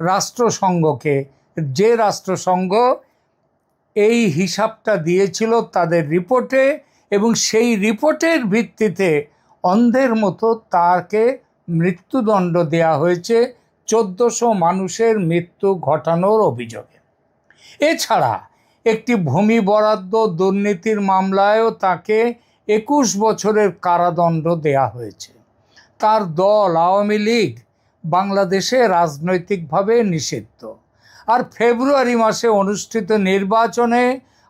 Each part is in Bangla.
রাষ্ট্রসংঘকে, যে রাষ্ট্রসংঘ এই হিসাবটা দিয়েছিল তাদের রিপোর্টে, এবং সেই রিপোর্টের ভিত্তিতে অন্ধের মতো তাকে মৃত্যুদণ্ড দেয়া হয়েছে 1400 মানুষের মৃত্যু ঘটানোর অভিযোগে। এছাড়া একটি ভূমি বরাদ্দ দুর্নীতির মামলায়ও তাকে 21 বছরের কারাদণ্ড দেয়া হয়েছে। তার দল আওয়ামী লীগ বাংলাদেশে রাজনৈতিকভাবে নিষিদ্ধ। আর ফেব্রুয়ারি মাসে অনুষ্ঠিত নির্বাচনে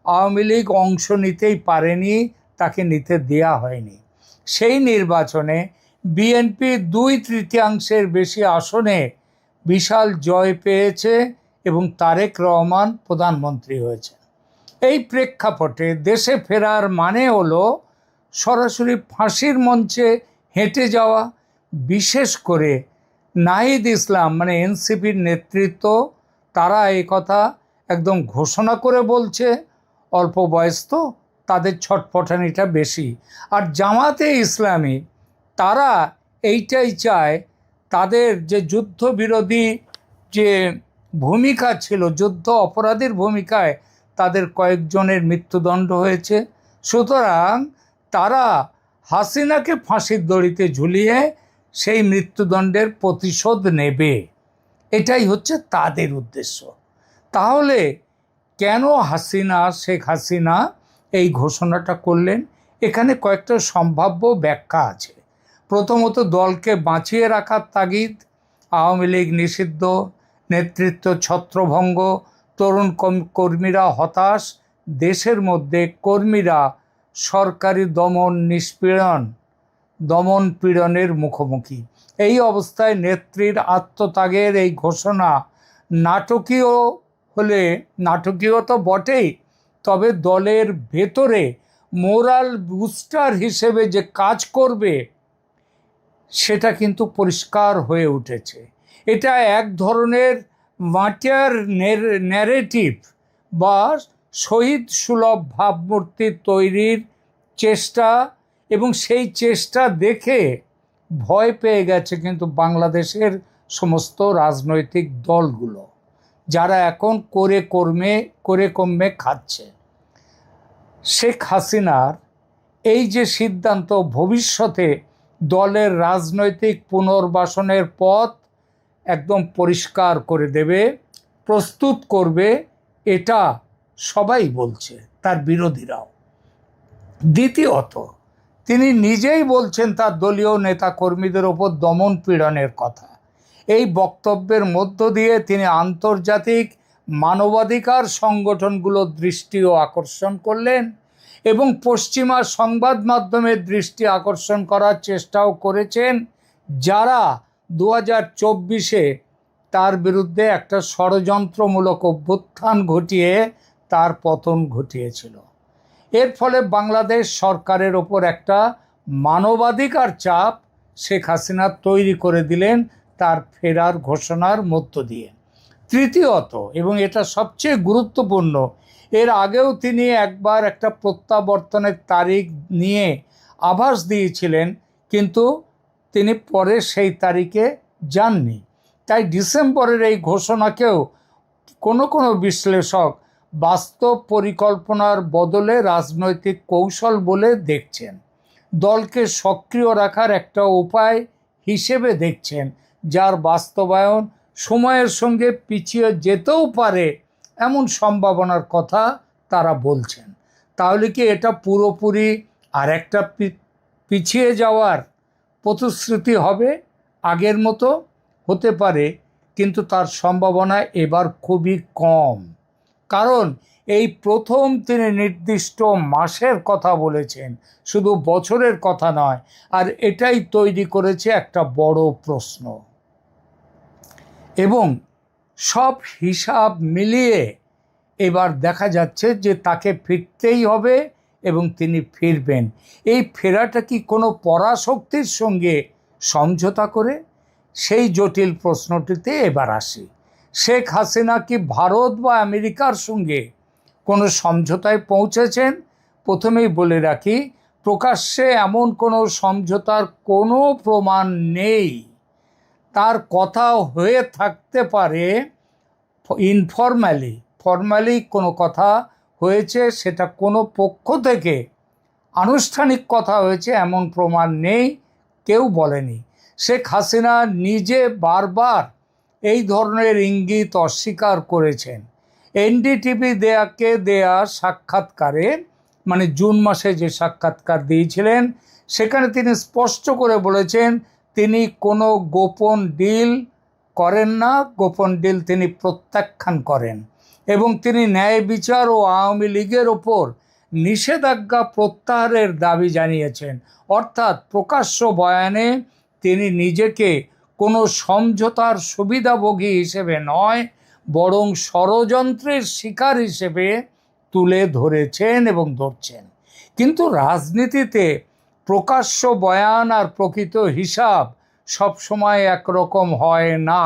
আওয়ামী লীগ অংশ নিতেই পারেনি, তাকে নিতে দেয়া হয়নি। সেই নির্বাচনে বিএনপি 2/3 বেশি আসনে বিশাল জয় পেয়েছে এবং তারেক রহমান প্রধানমন্ত্রী হয়েছে। এই প্রেক্ষাপটে দেশে ফেরার মানে হলো সরাসরি ফাঁসির মঞ্চে হেঁটে যাওয়া। বিশেষ করে নাহিদ ইসলাম মানে এনসিপির নেতৃত্ব, তারা এই কথা একদম ঘোষণা করে বলছে। অল্প বয়স তো, তাদের ছটফটানিটা বেশি। আর জামাতে ইসলামী তারা এইটাই চায়, তাদের যে যুদ্ধবিরোধী যে ভূমিকা ছিল, যুদ্ধ অপরাধীর ভূমিকায় তাদের কয়েকজনের মৃত্যুদণ্ড হয়েছে, সুতরাং তারা হাসিনাকে ফাঁসির দড়িতে ঝুলিয়ে সেই মৃত্যুদণ্ডের প্রতিশোধ নেবে। এটাই হচ্ছে তাদের উদ্দেশ্য। তাহলে কেন শেখ হাসিনা এই ঘোষণাটা করলেন? এখানে কয়েকটা সম্ভাব্য ব্যাখ্যা আছে। প্রথমত, দলকে বাঁচিয়ে রাখার তাগিদ, আওয়ামী লীগ নিষিদ্ধ, নেতৃত্ব ছত্রভঙ্গ, তরুণ কর্মীরা হতাশ, দেশের মধ্যে কর্মীরা সরকারি দমন পীড়নের মুখোমুখি। এই অবস্থায় নেত্রীর আত্মত্যাগের এই ঘোষণা নাটকীয় হলে, নাটকীয় তো বটেই, তবে দলের ভেতরে মোরাল বুস্টার হিসেবে যে কাজ করবে সেটা কিন্তু পরিষ্কার হয়ে উঠেছে। এটা এক ধরনের মার্টিয়ার ন্যারেটিভ বা শহীদ সুলভ ভাবমূর্তি তৈরির চেষ্টা, এবং সেই চেষ্টা দেখে ভয় পেয়ে গেছে কিন্তু বাংলাদেশের সমস্ত রাজনৈতিক দলগুলো, যারা এখন করে কমে খাচ্ছে। শেখ হাসিনার এই যে সিদ্ধান্ত ভবিষ্যতে দলের রাজনৈতিক পুনর্বাসনের পথ একদম পরিষ্কার করে দেবে, প্রস্তুত করবে, এটা সবাই বলছে, তার বিরোধীরাও। দ্বিতীয়ত, তিনি নিজেই বলছেন তার দলীয় নেতাকর্মীদের ওপর দমন পীড়নের কথা। এই বক্তব্যের মধ্য দিয়ে তিনি আন্তর্জাতিক মানবাধিকার সংগঠনগুলোর দৃষ্টিও আকর্ষণ করলেন এবং পশ্চিমা সংবাদ মাধ্যমের দৃষ্টি আকর্ষণ করার চেষ্টাও করেছেন, যারা 2024-এ তার বিরুদ্ধে একটা ষড়যন্ত্রমূলক অভ্যুত্থান ঘটিয়ে তার পতন ঘটিয়েছিল। এর ফলে বাংলাদেশ সরকারের ওপর একটা মানবাধিকার চাপ শেখ হাসিনা তৈরি করে দিলেন তার ফেরার ঘোষণার মধ্য দিয়ে। তৃতীয়ত, এবং এটা সবচেয়ে গুরুত্বপূর্ণ, এর আগেও তিনি একবার একটা প্রত্যাবর্তনের তারিখ নিয়ে আভাস দিয়েছিলেন, কিন্তু তিনি পরে সেই তারিখে যাননি। তাই ডিসেম্বরের এই ঘোষণাকেও কোনো বিশ্লেষক বাস্তব পরিকল্পনার বদলে রাজনৈতিক কৌশল বলে দেখছেন, দলকে সক্রিয় রাখার একটা উপায় হিসেবে দেখছেন, যার বাস্তবায়ন সময়ের সঙ্গে পিছিয়ে যেতেও পারে এমন সম্ভাবনার কথা তারা বলছেন। তাহলে কি এটা পুরোপুরি আর একটা পিছিয়ে যাওয়ার প্রতিশ্রুতি হবে? আগের মতো হতে পারে, কিন্তু তার সম্ভাবনা এবার খুবই কম। কারণ এই প্রথম তিনি নির্দিষ্ট মাসের কথা বলেছেন, শুধু বছরের কথা নয়। আর এটাই তৈরি করেছে একটা বড় প্রশ্ন। এবং সব হিসাব মিলিয়ে এবার দেখা যাচ্ছে যে তাকে ফিরতেই হবে এবং তিনি ফিরবেন। এই ফেরাটা কি কোনো পরাশক্তির সঙ্গে সমঝোতা করে? সেই জটিল প্রশ্নটিতে এবার আসি। শেখ হাসিনা কি ভারত বা আমেরিকার সঙ্গে কোনো সমঝোতায় পৌঁছেছেন? প্রথমেই বলে রাখি, প্রকাশ্যে এমন কোনো সমঝোতার কোনো প্রমাণ নেই। তার কথা হয়ে থাকতে পারে ফর্মালি কোনো কথা হয়েছে, সেটা কোনো পক্ষ থেকে আনুষ্ঠানিক কথা হয়েছে এমন প্রমাণ নেই, কেউ বলেনি। শেখ হাসিনা নিজে বারবার এই ধরনের ইঙ্গিত অস্বীকার করেছেন। এনডিটিভি দেয়া সাক্ষাৎকারে, মানে জুন মাসে যে সাক্ষাৎকার দিয়েছিলেন, সেখানে তিনি স্পষ্ট করে বলেছেন তিনি কোনো গোপন ডিল করেন না, গোপন ডিল তিনি প্রত্যাখ্যান করেন, এবং তিনি ন্যায় বিচার ও আওয়ামী লীগের ওপর নিষেধাজ্ঞা প্রত্যাহারের দাবি জানিয়েছেন। অর্থাৎ প্রকাশ্য বয়ানে তিনি নিজেকে কোনো সমঝোতার সুবিধাভোগী হিসেবে নয়, বরং ষড়যন্ত্রের শিকার হিসেবে তুলে ধরেছেন এবং ধরছেন। কিন্তু রাজনীতিতে প্রকাশ্য বয়ান আর প্রকৃত হিসাব সবসময় একরকম হয় না।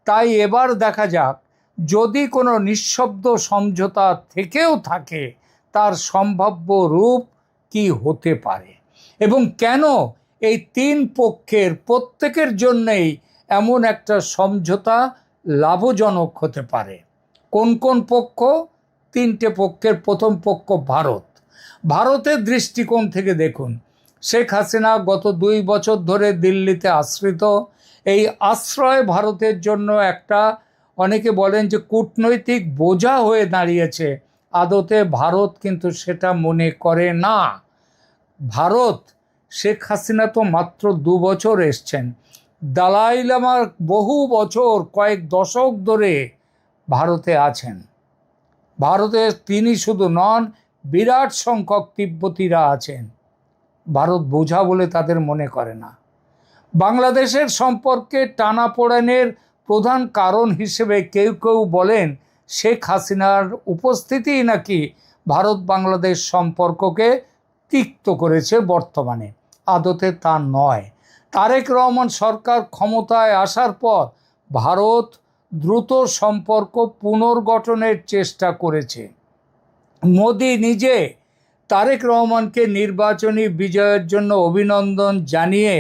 তাই এবার দেখা যাক, যদি কোনো নিঃশব্দ সমঝোতা থেকেও থাকে, তার সম্ভাব্য রূপ কি হতে পারে এবং কেন এই তিন পক্ষের প্রত্যেকের জন্যেই এমন একটা সমঝোতা লাভজনক হতে পারে। কোন কোন পক্ষ? তিনটে পক্ষের প্রথম পক্ষ ভারত। ভারতের দৃষ্টিকোণ থেকে দেখুন, শেখ হাসিনা গত 2 বছর ধরে দিল্লিতে আশ্রিত। এই আশ্রয় ভারতের জন্য একটা, অনেকে বলেন যে কূটনৈতিক বোঝা হয়ে দাঁড়িয়েছে। আদতে ভারত কিন্তু সেটা মনে করে না। ভারত, শেখ হাসিনা তো মাত্র 2 বছর এসছেন, দালাই লামার বহু বছর, কয়েক দশক ধরে ভারতে আছেন। ভারতে তিনি শুধু নন, বিরাট সংখ্যক তিব্বতীরা আছেন। ভারত বোঝা বলে তাদের মনে করে না। বাংলাদেশের সম্পর্কে টানাপোড়েনের প্রধান কারণ হিসেবে কেউ কেউ বলেন শেখ হাসিনার উপস্থিতিই নাকি ভারত বাংলাদেশ সম্পর্ককে তিক্ত করেছে বর্তমানে। আদতে তা নয়। তারেক রহমান সরকার ক্ষমতায় আসার পর ভারত দ্রুত সম্পর্ক পুনর্গঠনের চেষ্টা করেছে। মোদি নিজে তারেক রহমানকে নির্বাচনী বিজয়ের জন্য অভিনন্দন জানিয়ে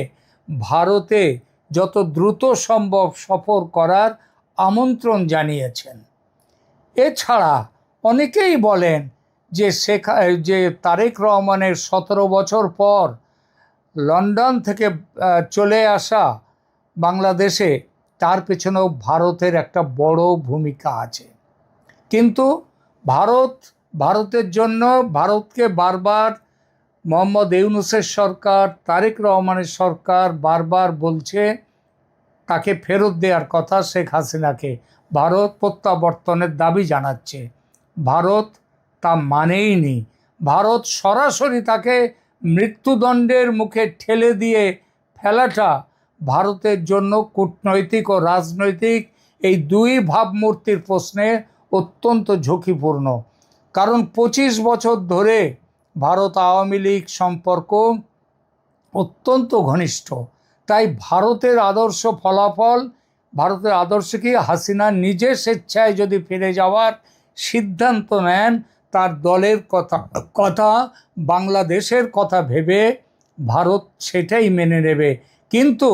ভারতে যত দ্রুত সম্ভব সফর করার আমন্ত্রণ জানিয়েছেন। এছাড়া অনেকেই বলেন যে তারেক রহমানের 17 বছর পর লন্ডন থেকে চলে আসা বাংলাদেশে, তার পেছনেও ভারতের একটা বড় ভূমিকা আছে। কিন্তু ভারতের জন্য ভারতকে বারবার মোহাম্মদ ইউনূসের সরকার, তারেক রহমানের সরকার বারবার বলছে তাকে ফেরত দেওয়ার কথা, শেখ হাসিনাকে ভারত প্রত্যাবর্তনের দাবি জানাচ্ছে। ভারত তা মানেই নি। ভারত সরাসরি তাকে মৃত্যুদণ্ডের মুখে ঠেলে দিয়ে ফেলাটা ভারতের জন্য কূটনৈতিক ও রাজনৈতিক এই দুই ভাবমূর্তির প্রশ্নে অত্যন্ত ঝুঁকিপূর্ণ। কারণ 25 বছর ধরে ভারত আওয়ামী লীগ সম্পর্ক অত্যন্ত ঘনিষ্ঠ। তাই ভারতের আদর্শ ফলাফল, ভারতের আদর্শ কি, হাসিনা নিজে স্বেচ্ছায় যদি ফিরে যাওয়ার সিদ্ধান্ত নেন, তার দলের কথা বাংলাদেশের কথা ভেবে ভারত সেটাই মেনে নেবে। কিন্তু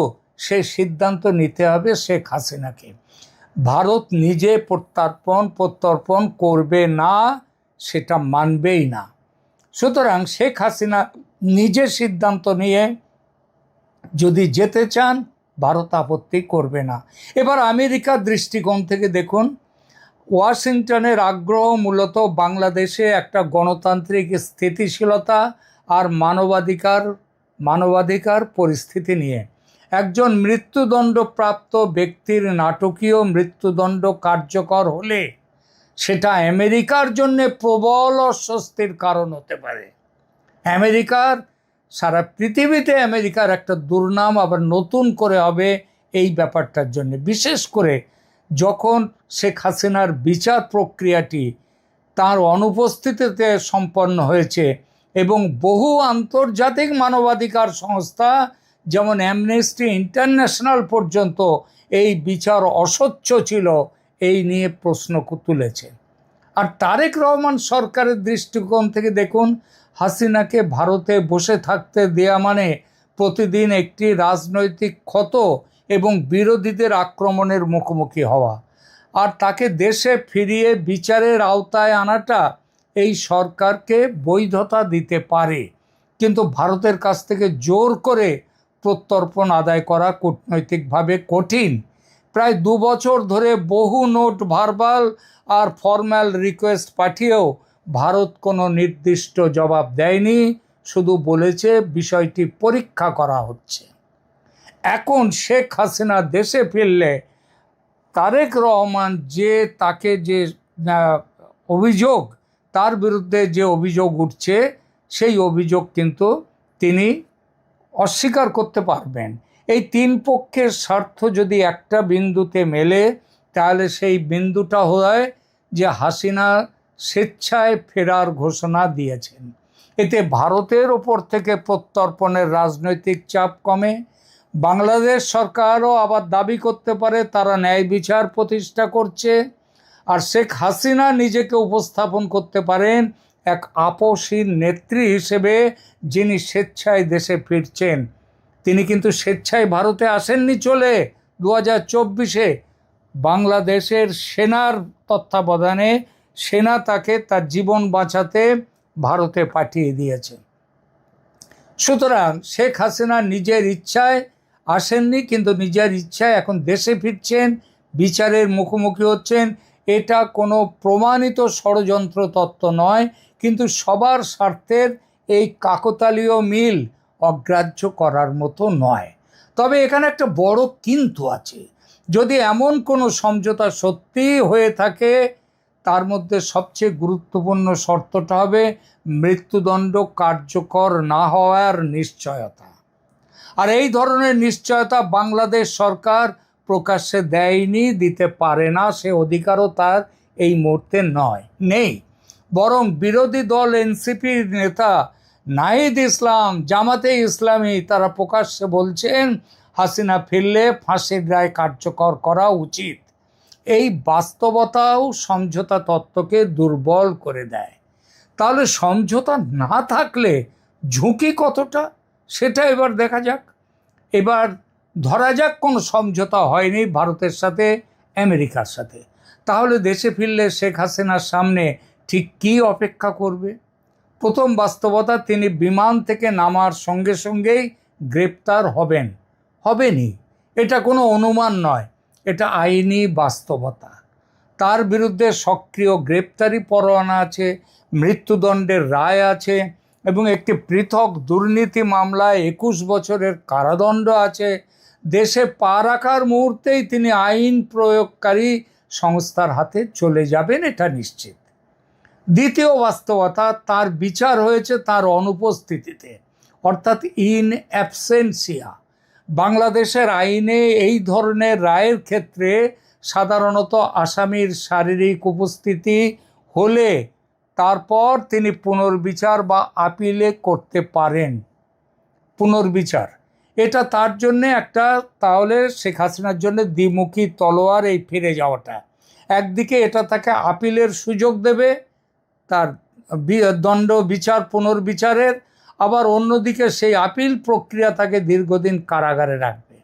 সে সিদ্ধান্ত নিতে হবে শেখ হাসিনাকে। ভারত নিজে প্রত্যর্পণ করবে না, সেটা মানবেই না। সুতরাং শেখ হাসিনা নিজে সিদ্ধান্ত নিয়ে যদি যেতে চান, ভারত আপত্তি করবে না। এবার আমেরিকার দৃষ্টিকোণ থেকে দেখুন, ওয়াশিংটনের আগ্রহ মূলত বাংলাদেশে একটা গণতান্ত্রিক স্থিতিশীলতা আর মানবাধিকার পরিস্থিতি নিয়ে। একজন মৃত্যুদণ্ডপ্রাপ্ত ব্যক্তির নাটকীয় মৃত্যুদণ্ড কার্যকর হলে সেটা আমেরিকার জন্য প্রবল অস্বস্তির কারণ হতে পারে। সারা পৃথিবীতে আমেরিকার একটা দুর্নাম আবার নতুন করে হবে এই ব্যাপারটার জন্য। বিশেষ করে যখন শেখ হাসিনার বিচার প্রক্রিয়াটি তার অনুপস্থিতিতে সম্পন্ন হয়েছে এবং বহু আন্তর্জাতিক মানবাধিকার সংস্থা যেমন অ্যামনেস্টি ইন্টারন্যাশনাল পর্যন্ত এই বিচার অস্বচ্ছ ছিল এই নিয়ে প্রশ্ন তুলেছে। আর তারেক রহমান সরকারের দৃষ্টিকোণ থেকে দেখুন, হাসিনাকে ভারতে বসে থাকতে দেয়া মানে প্রতিদিন একটি রাজনৈতিক ক্ষত এবং বিরোধীদের আক্রমণের মুখোমুখি হওয়া। আর তাকে দেশে ফিরিয়ে বিচারের আওতায় আনাটা এই সরকারকে বৈধতা দিতে পারে, কিন্তু ভারতের কাছ থেকে জোর করে প্রত্যর্পণ আদায় করা কূটনৈতিকভাবে কঠিন। প্রায় 2 বছর ধরে বহু নোট, ভার্বাল আর ফর্ম্যাল রিকোয়েস্ট পাঠিয়েও ভারত কোনো নির্দিষ্ট জবাব দেয়নি, শুধু বলেছে বিষয়টি পরীক্ষা করা হচ্ছে। এখন শেখ হাসিনা দেশে ফিরলে তারেক রহমান তাকে যে অভিযোগ, তার বিরুদ্ধে যে অভিযোগ উঠছে সেই অভিযোগ কিন্তু তিনি অস্বীকার করতে পারবেন। এই 3 পক্ষের স্বার্থ যদি একটা বিন্দুতে মেলে, তাহলে সেই বিন্দুটা হয় যে হাসিনা স্বেচ্ছায় ফেরার ঘোষণা দিয়েছেন। এতে ভারতের ওপর থেকে প্রত্যর্পণের রাজনৈতিক চাপ কমে। বাংলাদেশ সরকারও আবার দাবি করতে পারে তারা ন্যায় বিচার প্রতিষ্ঠা করছে, আর শেখ হাসিনা নিজেকে উপস্থাপন করতে পারেন এক আপসহীন নেত্রী হিসেবে, যিনি স্বেচ্ছায় দেশে ফিরছেন। তিনি কিন্তু স্বেচ্ছায় ভারতে আসেননি চলে। 2024-এ বাংলাদেশের সেনার তত্ত্বাবধানে সেনা তাকে তার জীবন বাঁচাতে ভারতে পাঠিয়ে দিয়েছে। সুতরাং শেখ হাসিনা নিজের ইচ্ছায় আসেননি, কিন্তু নিজের ইচ্ছায় এখন দেশে ফিরছেন, বিচারের মুখোমুখি হচ্ছেন। এটা কোনো প্রমাণিত ষড়যন্ত্র তত্ত্ব নয়, কিন্তু সবার স্বার্থের এই কাকতালীয় মিল অগ্রাহ্য করার মতো নয়। তবে এখানে একটা বড় কিন্তু আছে। যদি এমন কোনো সমঝোতা সত্যিই হয়ে থাকে, তার মধ্যে সবচেয়ে গুরুত্বপূর্ণ শর্তটা হবে মৃত্যুদণ্ড কার্যকর না হওয়ার নিশ্চয়তা। আর এই ধরনের নিশ্চয়তা বাংলাদেশ সরকার প্রকাশ্যে দেয়নি, দিতে পারে না, সে অধিকারও তার এই মুহূর্তে নেই। বরং বিরোধী দল এনসিপির নেতা নাহিদ ইসলাম, জামাতে ইসলামী, তারা প্রকাশ্যে বলছেন হাসিনা ফিরলে ফাঁসির রায় কার্যকর করা উচিত। এই বাস্তবতাও সমঝোতা তত্ত্বকে দুর্বল করে দেয়। তাহলে সমঝোতা না থাকলে ঝুঁকি কতটা, সেটা এবার দেখা যাক। এবার ধরা যাক কোনো সমঝোতা হয়নি ভারতের সাথে, আমেরিকার সাথে, তাহলে দেশে ফিরলে শেখ হাসিনার সামনে ঠিক কী অপেক্ষা করবে? প্রথম বাস্তবতা, তিনি বিমান থেকে নামার সঙ্গে সঙ্গেই গ্রেপ্তার হবেনই। এটা কোনো অনুমান নয়, এটা আইনি বাস্তবতা। তার বিরুদ্ধে সক্রিয় গ্রেপ্তারি পরোয়ানা আছে, মৃত্যুদণ্ডের রায় আছে, এবং একটি পৃথক দুর্নীতি মামলায় 21 বছরের কারাদণ্ড আছে। দেশে পা রাখার মুহূর্তেই তিনি আইন প্রয়োগকারী সংস্থার হাতে চলে যাবেন, এটা নিশ্চিত। দ্বিতীয় বাস্তবতা, তার বিচার হয়েছে তার অনুপস্থিতিতে, অর্থাৎ ইন অ্যাবসেন্সিয়া। বাংলাদেশের আইনে এই ধরনের রায়ের ক্ষেত্রে সাধারণত আসামির শারীরিক উপস্থিতি হলে তারপর তিনি পুনর্বিচার বা আপিলে করতে পারেন। পুনর্বিচার এটা তার জন্যে একটা, তাহলে শেখ হাসিনার জন্য দ্বিমুখী তলোয়ার এই ফিরে যাওয়াটা। একদিকে এটা তাকে আপিলের সুযোগ দেবে তার দণ্ড বিচার পুনর্বিচারের, আবার অন্যদিকে সেই আপিল প্রক্রিয়া তাকে দীর্ঘদিন কারাগারে রাখবে।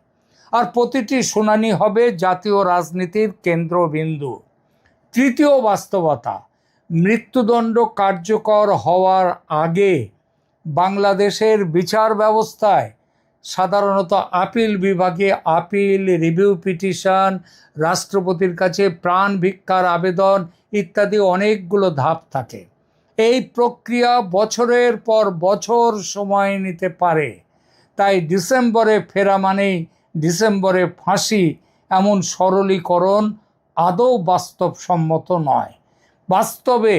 আর প্রতিটি শুনানি হবে জাতীয় রাজনীতির কেন্দ্রবিন্দু। তৃতীয় বাস্তবতা, মৃত্যুদণ্ড কার্যকর হওয়ার আগে বাংলাদেশের বিচার ব্যবস্থায় সাধারণত আপিল বিভাগে আপিল, রিভিউ পিটিশন, রাষ্ট্রপতির কাছে প্রাণ ভিক্ষার আবেদন ইত্যাদি অনেকগুলো ধাপ থাকে। এই প্রক্রিয়া বছরের পর বছর সময় নিতে পারে। তাই ডিসেম্বরে ফেরা মানেই ডিসেম্বরে ফাঁসি, এমন সরলীকরণ আদৌ বাস্তবসম্মত নয়। বাস্তবে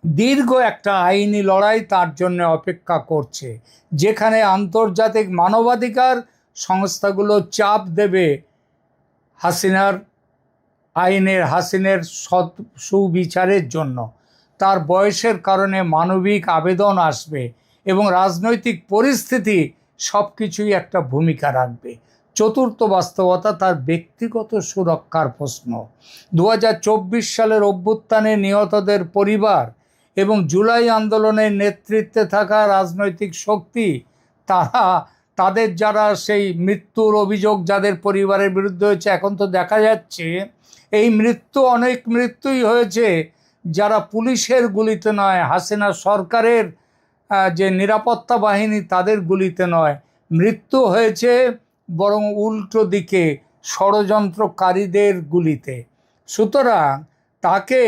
দীর্ঘ একটা আইনি লড়াই তার জন্য অপেক্ষা করছে, যেখানে আন্তর্জাতিক মানবাধিকার সংস্থাগুলো চাপ দেবে হাসিনের সুবিচারের জন্য। তার বয়সের কারণে মানবিক আবেদন আসবে এবং রাজনৈতিক পরিস্থিতি সব কিছুই একটা ভূমিকা রাখবে। চতুর্থ বাস্তবতা, তার ব্যক্তিগত সুরক্ষার প্রশ্ন। 2024 সালের অভ্যুত্থানে নিহতদের পরিবার এবং জুলাই আন্দোলনের নেতৃত্বে থাকা রাজনৈতিক শক্তি, তারা তাদের যারা সেই মৃত্যুর অভিযোগ যাদের পরিবারের বিরুদ্ধে হয়েছে, এখন তো দেখা যাচ্ছে এই অনেক মৃত্যুই হয়েছে যারা পুলিশের গুলিতে নয়, হাসিনা সরকারের যে নিরাপত্তা বাহিনী তাদের গুলিতে নয়, মৃত্যু হয়েছে বরং উল্টো দিকে ষড়যন্ত্রকারীদের গুলিতে। সুতরাং তাকে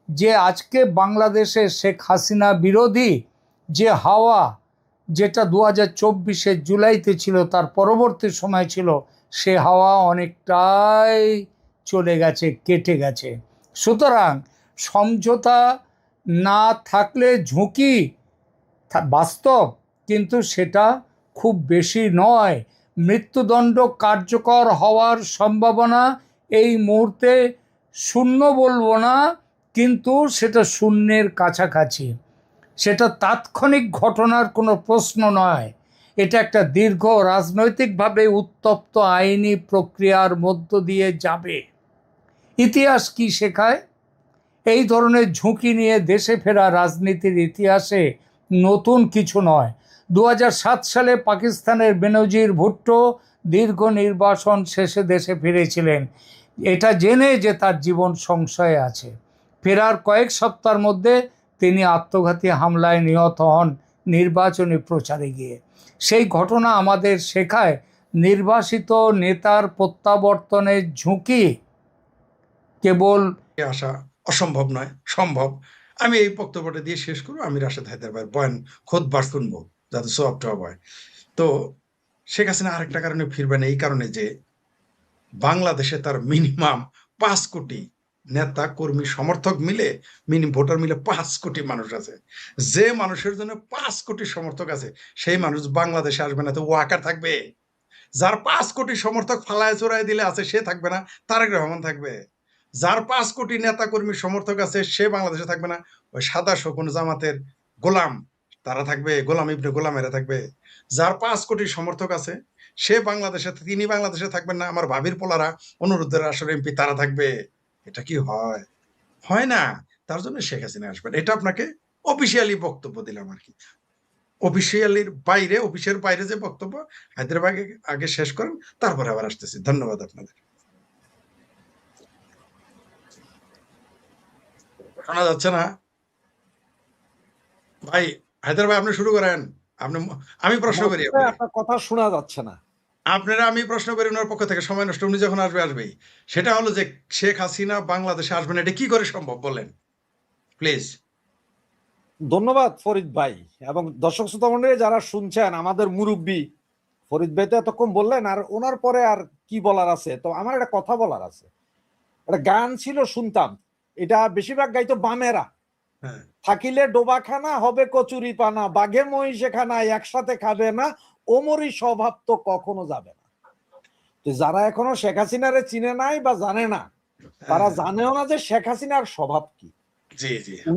যে আজকে বাংলাদেশে শেখ হাসিনা বিরোধী যে হাওয়া, যেটা 2024 জুলাইতে ছিল, তার পরবর্তী সময় ছিল, সে হাওয়া অনেকটাই চলে গেছে, কেটে গেছে। সুতরাং সমঝোতা না থাকলে ঝুঁকি বাস্তব, কিন্তু সেটা খুব বেশি নয়। মৃত্যুদণ্ড কার্যকর হওয়ার সম্ভাবনা এই মুহূর্তে শূন্য বলবো না, কিন্তু সেটা শূন্যের কাছাকাছি। সেটা তাৎক্ষণিক ঘটনার কোনো প্রশ্ন নয়, এটা একটা দীর্ঘ রাজনৈতিকভাবে উত্তপ্ত আইনি প্রক্রিয়ার মধ্য দিয়ে যাবে। ইতিহাস কি শেখায়? এই ধরনের ঝুঁকি নিয়ে দেশে ফেরা রাজনীতির ইতিহাসে নতুন কিছু নয়। 2007 সালে পাকিস্তানের বেনজির ভুট্টো দীর্ঘ নির্বাসন শেষে দেশে ফিরেছিলেন, এটা জেনে যে তার জীবন সংশয়ে আছে। ফেরার কয়েক সপ্তাহের মধ্যে তিনি আত্মঘাতী হামলায় নিহত হন নির্বাচনী প্রচারে গিয়ে। সেই ঘটনা আমাদের শেখায় নির্বাসিত নেতার প্রত্যাবর্তনের ঝুঁকি কেবল আসা অসম্ভব নয়, সম্ভব। আমি এই বক্তব্যটা দিয়ে শেষ করবো। আমি রাশেদ হায়দার ভাইয়ের বয়ান খোদবার শুনবো, যাতে সোয়াবটা হয়। তো শেখ হাসিনা আরেকটা কারণে ফিরবেন, এই কারণে যে বাংলাদেশে তার মিনিমাম 5 কোটি নেতা কর্মী সমর্থক মিলে, ভোটার মিলে 5 কোটি মানুষ আছে। যে মানুষের জন্য 5 কোটি সমর্থক আছে, সেই মানুষ বাংলাদেশে আসবে না, তো ওয়াকার থাকবে? যার 5 কোটি সমর্থক ফালায় চোরাই দিলে আছে, সে থাকবে না? তারেক রহমান থাকবে? যার 5 কোটি নেতা কর্মী সমর্থক আছে, সে বাংলাদেশে থাকবে না? ওই সাদা শকুন জামাতের গোলাম, তারা থাকবে, গোলাম ইবনে গোলামেরা থাকবে। যার 5 কোটি সমর্থক আছে, সে বাংলাদেশে, তিনি বাংলাদেশে থাকবেন না? আমার ভাবির পোলারা, অনুরোধের আসর এমপি, তারা থাকবে? এটা কি হয়? হয় না। তার জন্য শেখ হাসিনা আসবেন, এটা আপনাকে অফিসিয়ালি বক্তব্য দিলাম আর কি। অফিসিয়ালির বাইরে, অফিসের বাইরে যে বক্তব্য, হায়দ্রাবাদে আগে শেষ করেন, তারপরে আবার আসতেছি। ধন্যবাদ আপনাদের। শোনা যাচ্ছে না ভাই? হায়দ্রাবাদ আপনি শুরু করেন। আপনি, আমি প্রশ্ন করি আপনার কথা শোনা যাচ্ছে না। আপনারা, আমি প্রশ্ন করি ওনার পক্ষ থেকে, সময় নষ্ট, উনি যখন আসবে আসবেই। সেটা হলো যে শেখ হাসিনা বাংলাদেশে আসবেন, এটা কি করে সম্ভব বলেন প্লিজ। ধন্যবাদ ফরিদ ভাই এবং দর্শক শ্রোতা মণ্ডলী যারা শুনছেন। আমাদের মুরব্বী ফরিদ ভাই তো এতক্ষণ বললেন, আর ওনার পরে আর কি বলার আছে? তো আমার একটা কথা বলার আছে। একটা গান ছিল, শুনতাম, এটা বেশিরভাগ গাইতো বামেরা। থাকিলে ডোবাখানা হবে কচুরি পানা, বাঘে মহিষে খানা একসাথে খাবে না, ওমরি স্বভাব তো কখনো যাবে না। তো যারা এখনো শেখ হাসিনারে চিনে নাই বা জানে না, তারা জানেও না যে শেখ হাসিনার স্বভাব কি।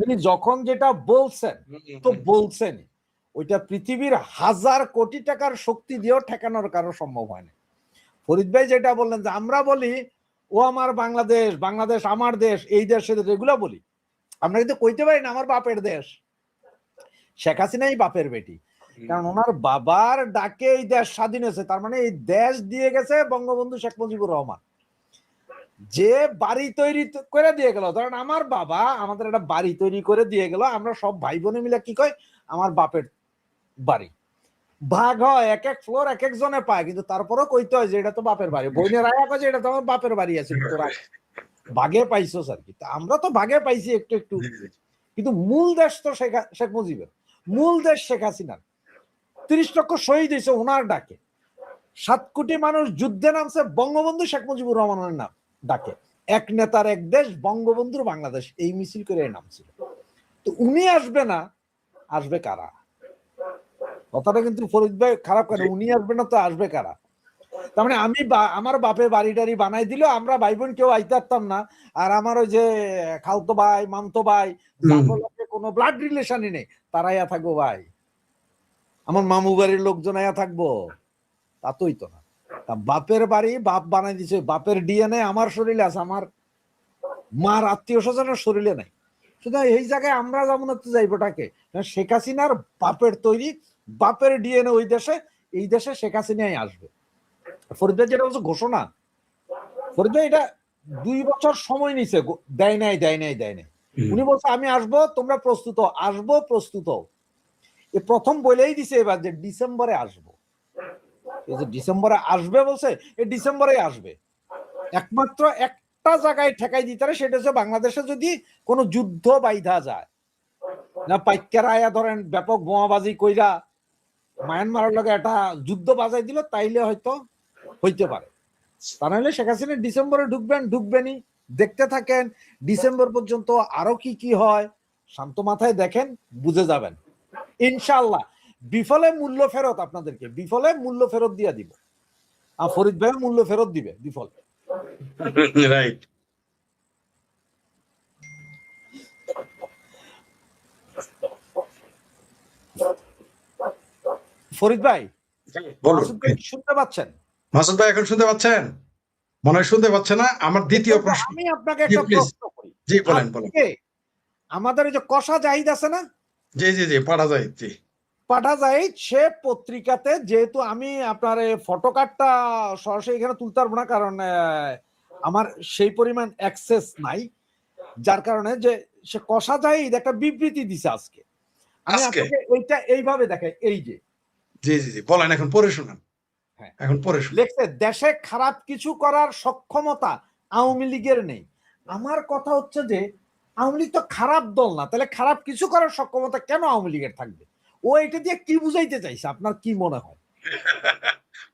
উনি যখন যেটা বলছেন, তো বলছেন, ওইটা পৃথিবীর 1000 কোটি টাকার শক্তি দিয়েও ঠেকানোর কারো সম্ভব হয় না। ফরিদ ভাই যেটা বললেন যে আমরা বলি ও আমার বাংলাদেশ, বাংলাদেশ আমার দেশ, এই দেশের এগুলা বলি, আমরা কিন্তু কইতে পারি না আমার বাপের দেশ। শেখ হাসিনাই বাপের বেটি, কারণ ওনার বাবার ডাকে এই দেশ স্বাধীন হয়েছে। তার মানে এই দেশ দিয়ে গেছে বঙ্গবন্ধু শেখ মুজিবুর রহমান, যে বাড়ি তৈরি করে দিয়ে গেল। ধরেন আমার বাবা আমাদের একটা বাড়ি তৈরি করে দিয়ে গেল, আমরা সব ভাই বোনে মিলে কি কই, আমার বাপের বাড়ি। ভাগ হয়, এক এক ফ্লোর এক একজনে পায়, কিন্তু তারপরও কইতে হয় যে এটা তো বাপের বাড়ি। বোনের আয়া কয় যে এটা তো আমার বাপের বাড়ি আছে, তোরা ভাগে পাইছো আর কি। আমরা তো ভাগে পাইছি একটু একটু, কিন্তু মূল দেশ তো শেখ মুজিবের, মূল দেশ শেখ হাসিনার। 30 লক্ষ শহীদ হয়েছে ওনার ডাকে, 7 কোটি মানুষ যুদ্ধে নামছে বঙ্গবন্ধু শেখ মুজিবুর রহমানের নাম ডাকে। এক নেতার এক দেশ, বঙ্গবন্ধুর বাংলাদেশ, এই মিছিল করে নামছিল। তো উনি আসবে না, আসবে কারা? কথাটা কিন্তু ফরিদ ভাই খারাপ করে, উনি আসবে না তো আসবে কারা? তার মানে আমি আমার বাপে বাড়ি টাড়ি বানাই দিল, আমরা ভাই বোন কেউ আইতে পারতাম না। আর আমার ওই যে খালতো ভাই, মামতো ভাই, কোনো ব্লাড রিলেশনই নেই, তারাইয়া থাকবো ভাই। আমার মামু বাড়ির লোকজন আইয়া থাকবো, তা তোই তো না। বাপের বাড়ি বাপ বানাই দিছে, বাপের ডিএনএ আমার শরীরে আছে, আমার মার আত্মীয় স্বজনের শরীরে নাই। সুতরাং এই জায়গায় আমরা যেমন যাইবোটাকে শেখ হাসিনার বাপের তৈরি, বাপের ডিএনএ ওই দেশে, এই দেশে শেখ হাসিনাই আসবে। ফরিদ ভাই যেটা বলছে ঘোষণা, ফরিদ ভাই এটা 2 বছর সময় নিছে, দেয় নাই। উনি বলছে আমি আসবো, তোমরা প্রস্তুত হও, আসবো, প্রস্তুত হও। এ প্রথম বলেই দিছে এবার যে ডিসেম্বরে আসবো। এই যে ডিসেম্বরে আসবে বলছে, এই ডিসেম্বরে আসবে। একমাত্র একটা জায়গায় ঠেকাই দিতে পারে, সেটা হচ্ছে বাংলাদেশে যদি কোনো যুদ্ধ বাইধা যায়, না পাইকার আয়া ধরেন ব্যাপক বোমাবাজি কইরা মায়ানমারের লগে একটা যুদ্ধ বাজাই দিল, তাইলে হয়তো হইতে পারে। তা নাহলে শেখ হাসিনা ডিসেম্বরে ঢুকবেনই। দেখতে থাকেন ডিসেম্বর পর্যন্ত আরো কি হয়, শান্ত মাথায় দেখেন, বুঝে যাবেন ইনশাআল্লাহ। বিফলে মূল্য ফেরত, আপনাদেরকে বিফলে মূল্য ফেরত দিয়ে দিব, আর ফরিদ ভাই মূল্য ফেরত দিবে বিফলে। রাইট। ফরিদ ভাই, বলুন। মাসুদ ভাই কি শুনতে পাচ্ছেন? মাসুদ ভাই এখন শুনতে পাচ্ছেন? মনে হয় শুনতে পাচ্ছে না। আমার দ্বিতীয় প্রশ্ন। আমি আপনাকে জি একটা প্লিজ। প্রশ্ন করি। জি বলেন বলেন। আজকে আমাদের এই যে কষা জাহিদ আছে না, জি পড়া যায়। জি পাঠা জাহিদ, সে পত্রিকাতে, যেহেতু আমি আপনার ফটোকার্ডটা সরাসরি এখানে তুলতে পারবো না, কারণ আমার সেই পরিমাণ অ্যাক্সেস নাই, যার কারণে যে সে কষা জাহিদ একটা বিবৃতি দিছে আজকে। আমি আজকে? আপনাকে এইটা এইভাবে দেখাই, এই যে জি বলেন, এখন পড়ে শোনান। হ্যাঁ, এখন পড়ে শোনান। লেখছে দেশে খারাপ কিছু করার সক্ষমতা আওয়ামী লীগের নেই। আমার কথা হচ্ছে যে আওয়ামী লীগ তো খারাপ দল না, তাহলে খারাপ কিছু করার সক্ষমতা কেন আওয়ামী লীগের থাকবে? ও এটা দিয়ে কি বুঝাইতে চাইছে, আপনার কি মনে হয়?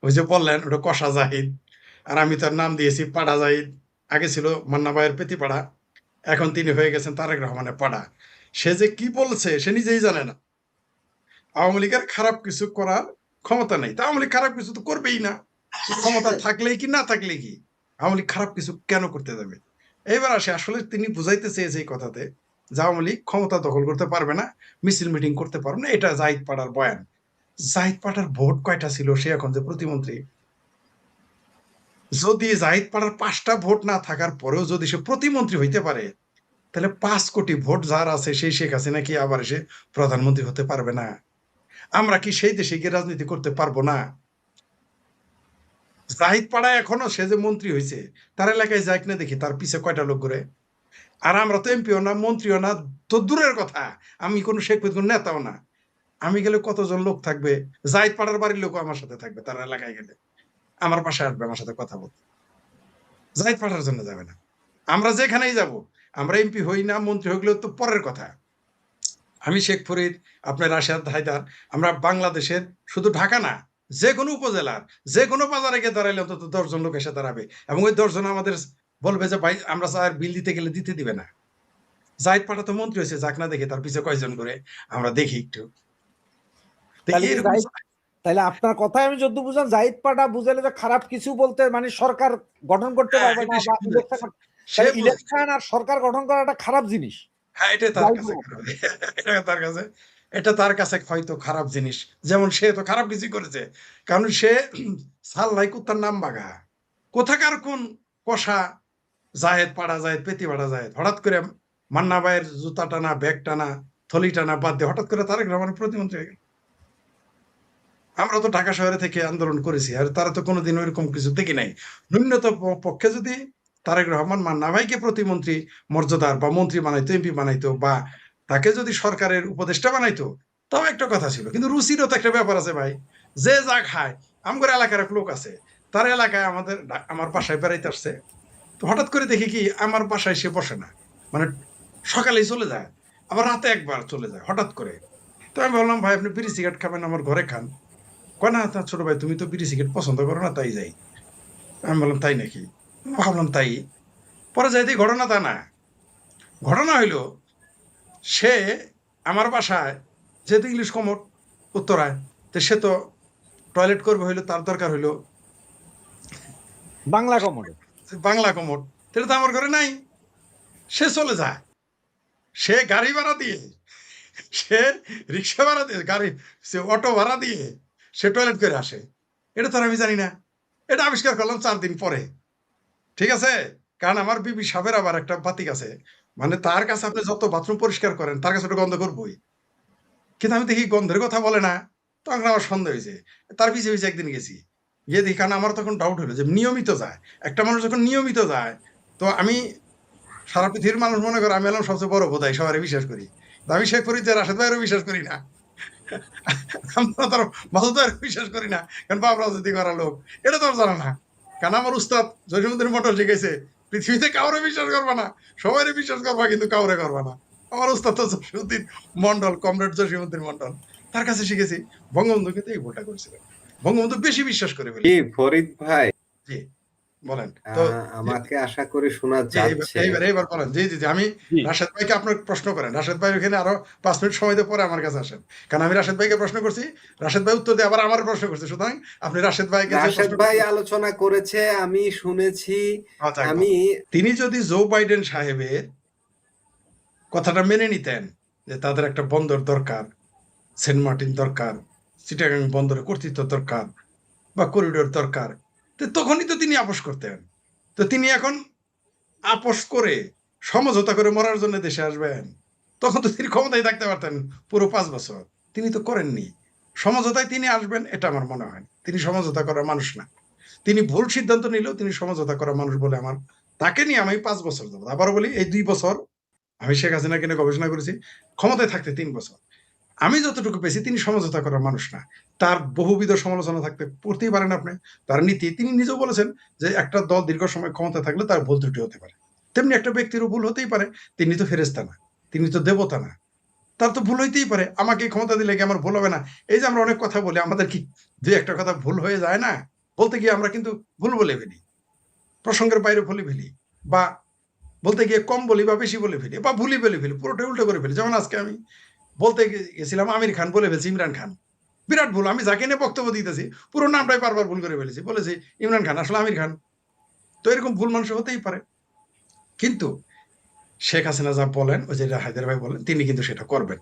ওই যে বললেন ওটা কষা জাহিদ, আর আমি তার নাম দিয়েছি পাড়া জাহিদ। আগে ছিল মান্না ভাইয়ের পেতিপাড়া, এখন তিনি হয়ে গেছেন তারেক রহমানের পাড়া। সে যে কি বলছে সে নিজেই জানে না। আওয়ামী লীগের খারাপ কিছু করার ক্ষমতা নেই, তা আওয়ামী লীগ খারাপ কিছু তো করবেই না। ক্ষমতা থাকলেই কি না থাকলেই কি, আওয়ামী লীগ খারাপ কিছু কেন করতে যাবে? এবার আসে, আসলে তিনি বুঝাইতে চেয়েছে এই কথাতে যে আওয়ামী লীগ ক্ষমতা দখল করতে পারবে না, মিছিল মিটিং করতে পারবে না। এটা জাহিদ পাড়ার বয়ান। জাহিদ পাড়ার ভোট কয়টা ছিল, সে এখন যে প্রতিমন্ত্রী। যদি জাহিদ পাড়ার 5টা ভোট না থাকার পরেও যদি সে প্রতিমন্ত্রী হইতে পারে, তাহলে 5 কোটি ভোট যার আছে সেই শেখ হাসিনা কি আবার এসে প্রধানমন্ত্রী হতে পারবে না? আমরা কি সেই দেশে গিয়ে রাজনীতি করতে পারবো না? জাহিদ পাড়ায় এখনো সে যে মন্ত্রী হয়েছে, তার এলাকায় যাই কিনা দেখি তার পিছে কয়টা লোক ঘুরে। আর আমরা তো এমপিও না, মন্ত্রীও না, তো দূরের কথা, আমি কোনো শেখ ফরিদ কোনো নেতাও না। আমি গেলে কতজন লোক থাকবে? জাহিদ পাড়ার বাড়ির লোকও আমার সাথে থাকবে, তার এলাকায় গেলে আমার পাশে আসবে আমার সাথে কথা বলতে। জাহিদ পাড়ার জন্য যাবে না। আমরা যেখানেই যাব, আমরা এমপি হই না মন্ত্রী হইলেও তো পরের কথা। আমি শেখ ফরিদ, আপনার রাশেদ হায়দার, আমরা বাংলাদেশের শুধু ঢাকা না, যে কোনো উপজেলার যে কোনো বাজারে গিয়ে দাঁড়াইলে অন্তত 10 জন লোক এসে দাঁড়াবে, এবং ওই 10 জন আমাদের বলবে যে ভাই আমরা চায়ের বিল দিতে গেলে দিতে দিবে না। জাহিদ পাড়া তো মন্ত্রী হয়েছে, যাক না দেখে তার পিছে কয়জন করে আমরা দেখি একটু। তো তাহলে কি এরকম তাহলে আপনার কথায় আমি যদি বুঝলাম, জাহিদ পাড়া বুঝালে যে খারাপ কিছু বলতে মানে সরকার গঠন করতে হ্যাঁ, পারবে না, এটা সে বা বুঝেছে। সে বুঝেছে। ইলেকশন আর সরকার গঠন করা একটা খারাপ জিনিস। হ্যাঁ, এটা তার কাছে খারাপ। এটা তার কাছে হয়তো খারাপ জিনিস। যেমন সে তো খারাপ কিছু করেছে, কারণ সে সাল্লাই কুত্তার নাম বাঘা, কোথাকার কোন কষা জাহেদ পাড়া জাহেদ পেতি পাড়া জাহেদ, হঠাৎ করে মান্না ভাইয়ের জুতা টানা ব্যাগ টানা থলি টানা বাদ দিয়ে হঠাৎ করে তারেক রহমানের প্রতিমন্ত্রী হয়ে গেল। আমরা তো ঢাকা শহরে থেকে আন্দোলন করেছি, আর তারা তো কোনোদিন ওইরকম কিছু দেখি নাই। ন্যূনতম পক্ষে যদি তারেক রহমান মান্না ভাইকে প্রতিমন্ত্রী মর্যাদার বা মন্ত্রী বানাইতো, এমপি বানাইতো, বা তাকে যদি সরকারের উপদেষ্টা বানাইতো, তাও একটা কথা ছিল। কিন্তু রুচিরও তো একটা ব্যাপার আছে ভাই, যে যা খায়। আমার এলাকার এক লোক আছে, তার এলাকায় আমার বাসায় বেড়াইতে আসছে। তো হঠাৎ করে দেখি কি আমার বাসায় সে বসে না, মানে সকালেই চলে যায়, আবার রাতে একবার চলে যায় হঠাৎ করে। তো আমি বললাম ভাই আপনি বিড়ি সিগারেট খাবেন, আমার ঘরে খান। কয় না তা ছোট ভাই তুমি তো বিড়ি সিগারেট পছন্দ করো না, তাই যাই। আমি বললাম তাই নাকি? ভাবলাম তাই। পরে যাইতে ঘটনা তা না। ঘটনা হইলো সে আমার বাসায়, যেহেতু ইংলিশ কমোড উত্তরায়, তো সে তো টয়লেট করবে, হইলো তার দরকার হইলো বাংলা কমোডে। বাংলা কমোড। সেটা তো আমার ঘরে নাই। সে চলে যায়, সে গাড়ি ভাড়া দিয়ে, সে রিক্সা ভাড়া দিয়ে, সে অটো ভাড়া দিয়ে সে টয়লেট করে আসে। এটা তো আর আমি জানি না। এটা আবিষ্কার করলাম 4 দিন পরে। ঠিক আছে? কারণ আমার বিবি সাহেবের আবার একটা বাতিক আছে, মানে তার কাছে আপনি যত বাথরুম পরিষ্কার করেন তার কাছে ওটা গন্ধ করবই। কিন্তু আমি দেখি গন্ধের কথা বলে না, তখন আমার সন্দেহ হয়েছে। তার পিছিয়ে পিছিয়ে একদিন গেছি, গিয়ে দেখি, কারণ আমার তখন ডাউট হলো যে নিয়মিত যায়, একটা মানুষ যখন নিয়মিত যায়, তো আমি সারা পৃথিবীর মানুষ মনে করে আমি এলাম সবচেয়ে বড় বোধাই, সবারই বিশ্বাস করি। তো আমি শেখ ফরিদ রাশেদ ভাইয়েরও বিশ্বাস করি না, আমরা তার বাসুদার বিশ্বাস করি না, কারণ বাপ রাজনীতি করা লোক, এটা তো আর জানা না। কারণ আমার উস্তাদ জসীমউদ্দিন মন্ডল শিখেছে পৃথিবীতে কাউরে বিশ্বাস করবা না, সবাই বিশ্বাস করবা, কিন্তু কাউরে করবা না। আমার উস্তাদ তো জসীমউদ্দিন মন্ডল, কমরেড জসীমউদ্দিন মন্ডল, তার কাছে শিখেছি। বঙ্গবন্ধু কিন্তু এই ভুলটা করেছিলেন, বঙ্গবন্ধু বেশি বিশ্বাস করে ফেলে। কি ফরিদ ভাই, জি বলেন তো। আমাকে আশা করি শোনা জি, যাচ্ছে। এইবার বলেন। জি জি জি, আমি জি। রাশেদ ভাইকে আপনার প্রশ্ন করেন, রাশেদ ভাই ওখানে আরো 5 মিনিট সময় দিয়ে পরে আমার কাছে আসেন, কারণ আমি রাশেদ ভাইকে প্রশ্ন করছি, রাশেদ ভাই উত্তর দিয়ে আবার আমার প্রশ্ন করছে, সুতরাং আপনি রাশেদ ভাইকে যে রাশেদ প্রশ্ন ভাই করছেন, আলোচনা করেছে, আমি শুনেছি। আচ্ছা, একদম। আমি তিনি যদি জো বাইডেন সাহেবের কথাটা মেনে নিতেন যে তাদের একটা বন্দর দরকার, সেন্ট মার্টিন দরকার, চিটাগাং বন্দরে কর্তৃত্ব দরকার, বা করিডোর দরকার, তো তখনই তো তিনি আপোষ করতেন। তো তিনি এখন আপোষ করে সমঝোতা করে মরার জন্য দেশে আসবেন, তখন তো তিনি ক্ষমতায় থাকতে পারতেন পুরো 5 বছর। তিনি তো করেননি। সমঝোতায় তিনি আসবেন এটা আমার মনে হয় না। তিনি সমঝোতা করার মানুষ না। তিনি ভুল সিদ্ধান্ত নিলেও তিনি সমঝোতা করার মানুষ বলে আমার, তাকে নিয়ে আমি 5 বছর যাবো, আবারও বলি এই 2 বছর আমি শেখ হাসিনাকে নিয়ে গবেষণা করেছি, ক্ষমতায় থাকতে 3 বছর আমি যতটুকু পেয়েছি তিনি সমঝোতা করার মানুষ না। তার বহুবিধ সমালোচনা থাকতে পড়তেই পারেন আপনি, তার নীতি, তিনি নিজেও বলেছেন যে একটা দল দীর্ঘ সময় ক্ষমতা থাকলে তার ভুল ত্রুটি হতে পারে, তেমনি একটা ব্যক্তিরও ভুল হতেই পারে। তিনি তো ফেরেশতা না, তিনি তো দেবতা না, তার তো ভুল হইতেই পারে। আমাকে ক্ষমতা দিলে কি আমার ভুল হবে না? এই যে আমরা অনেক কথা বলি, আমাদের কি দুই একটা কথা ভুল হয়ে যায় না? বলতে গিয়ে আমরা কিন্তু ভুল বলে ফেলি, প্রসঙ্গের বাইরে বলে ফেলি, বা বলতে গিয়ে কম বলি বা বেশি বলে ফেলি, বা ভুলই বলে ফেলি, পুরোটাই উল্টো করে ফেলি। যেমন আজকে আমি বলতে গেছিলাম আমির খান, বলে ফেলছি ইমরান খান। বিরাট ভুল। আমি যাকে নিয়ে বক্তব্য দিতেছি পুরো নামটাই বারবার ভুল করে ফেলেছি, বলেছি ইমরান খান, আসলে আমির খান। তো এরকম ভুল মানুষ হতেই পারে। কিন্তু শেখ হাসিনা যা বলেন, ওই যে হায়দার ভাই বলেন, তিনি কিন্তু সেটা করবেন।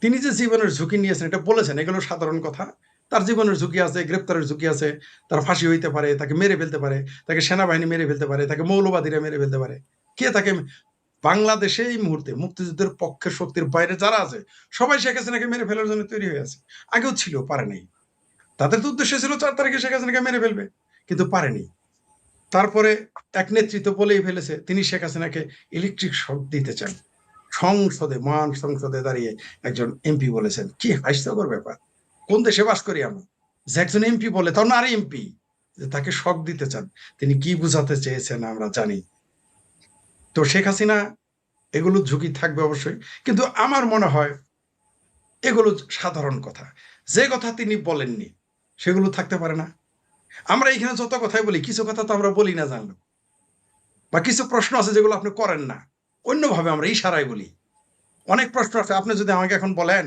তিনি যে জীবনের ঝুঁকি নিয়েছেন এটা বলেছেন, এগুলো সাধারণ কথা। তার জীবনের ঝুঁকি আছে, গ্রেপ্তারের ঝুঁকি আছে, তার ফাঁসি হইতে পারে, তাকে মেরে ফেলতে পারে, তাকে সেনাবাহিনী মেরে ফেলতে পারে, তাকে মৌলবাদীরা মেরে ফেলতে পারে। কে তাকে, বাংলাদেশে এই মুহূর্তে মুক্তিযুদ্ধের পক্ষের শক্তির বাইরে যারা আছে সবাই শেখ হাসিনাকে মেরে ফেলার জন্য তৈরি হয়ে আছে। আগেও ছিল, পারে নাই। তাদের তো উদ্দেশ্য ছিল 4 তারিখে শেখ হাসিনাকে মেরে ফেলবে, কিন্তু পারেনি। তারপরে এক নেতৃত্ব বলেই ফেলেছে তিনি শেখ হাসিনাকে ইলেকট্রিক শক দিতে চান। সংসদে, মান সংসদে দাঁড়িয়ে একজন এমপি বলেছেন, কি হাস্যকর ব্যাপার! কোন দেশে বাস করি আমরা, যে একজন এমপি বলে, তার না আর এমপি, যে তাকে শক দিতে চান। তিনি কি বুঝাতে চেয়েছেন আমরা জানি। তো শেখ হাসিনা, এগুলো ঝুঁকি থাকবে অবশ্যই, কিন্তু আমার মনে হয় এগুলো সাধারণ কথা। যে কথা তিনি বলেননি সেগুলো থাকতে পারে না। আমরা এখানে যত কথাই বলি, কিছু কথা তো আমরা বলি না জানলো, বা কিছু প্রশ্ন আছে যেগুলো আপনি করেন না, অন্যভাবে আমরা ইশারায় বলি। অনেক প্রশ্ন আছে, আপনি যদি আমাকে এখন বলেন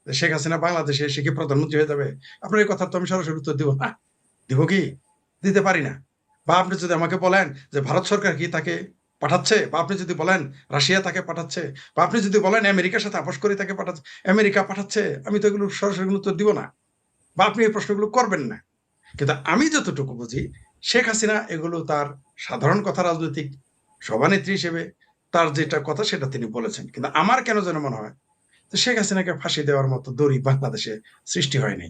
যে শেখ হাসিনা বাংলাদেশে এসে কি প্রধানমন্ত্রী হয়ে যাবে, আপনার এই কথা তো আমি সরাসরি উত্তর দিব না। দিব কি? দিতে পারি না। বা আপনি যদি আমাকে বলেন যে ভারত সরকার কি তাকে পাঠাচ্ছে, বা আপনি যদি বলেন রাশিয়া তাকে পাঠাচ্ছে, বা আপনি যদি বলেন আমেরিকার সাথে আপোষ করে তাকে পাঠাচ্ছে, আমেরিকা পাঠাচ্ছে, আমি তো এগুলো সরাসরি উত্তর দিব না, বা আপনি এই প্রশ্নগুলো করবেন না। কিন্তু আমি যতটুকু বুঝি, শেখ হাসিনা এগুলো তার সাধারণ কথা, রাজনৈতিক সভানেত্রী হিসেবে তার যেটা কথা সেটা তিনি বলেছেন। কিন্তু আমার কেন যেন মনে হয় যে শেখ হাসিনাকে ফাঁসি দেওয়ার মতো দড়ি বাংলাদেশে সৃষ্টি হয়নি।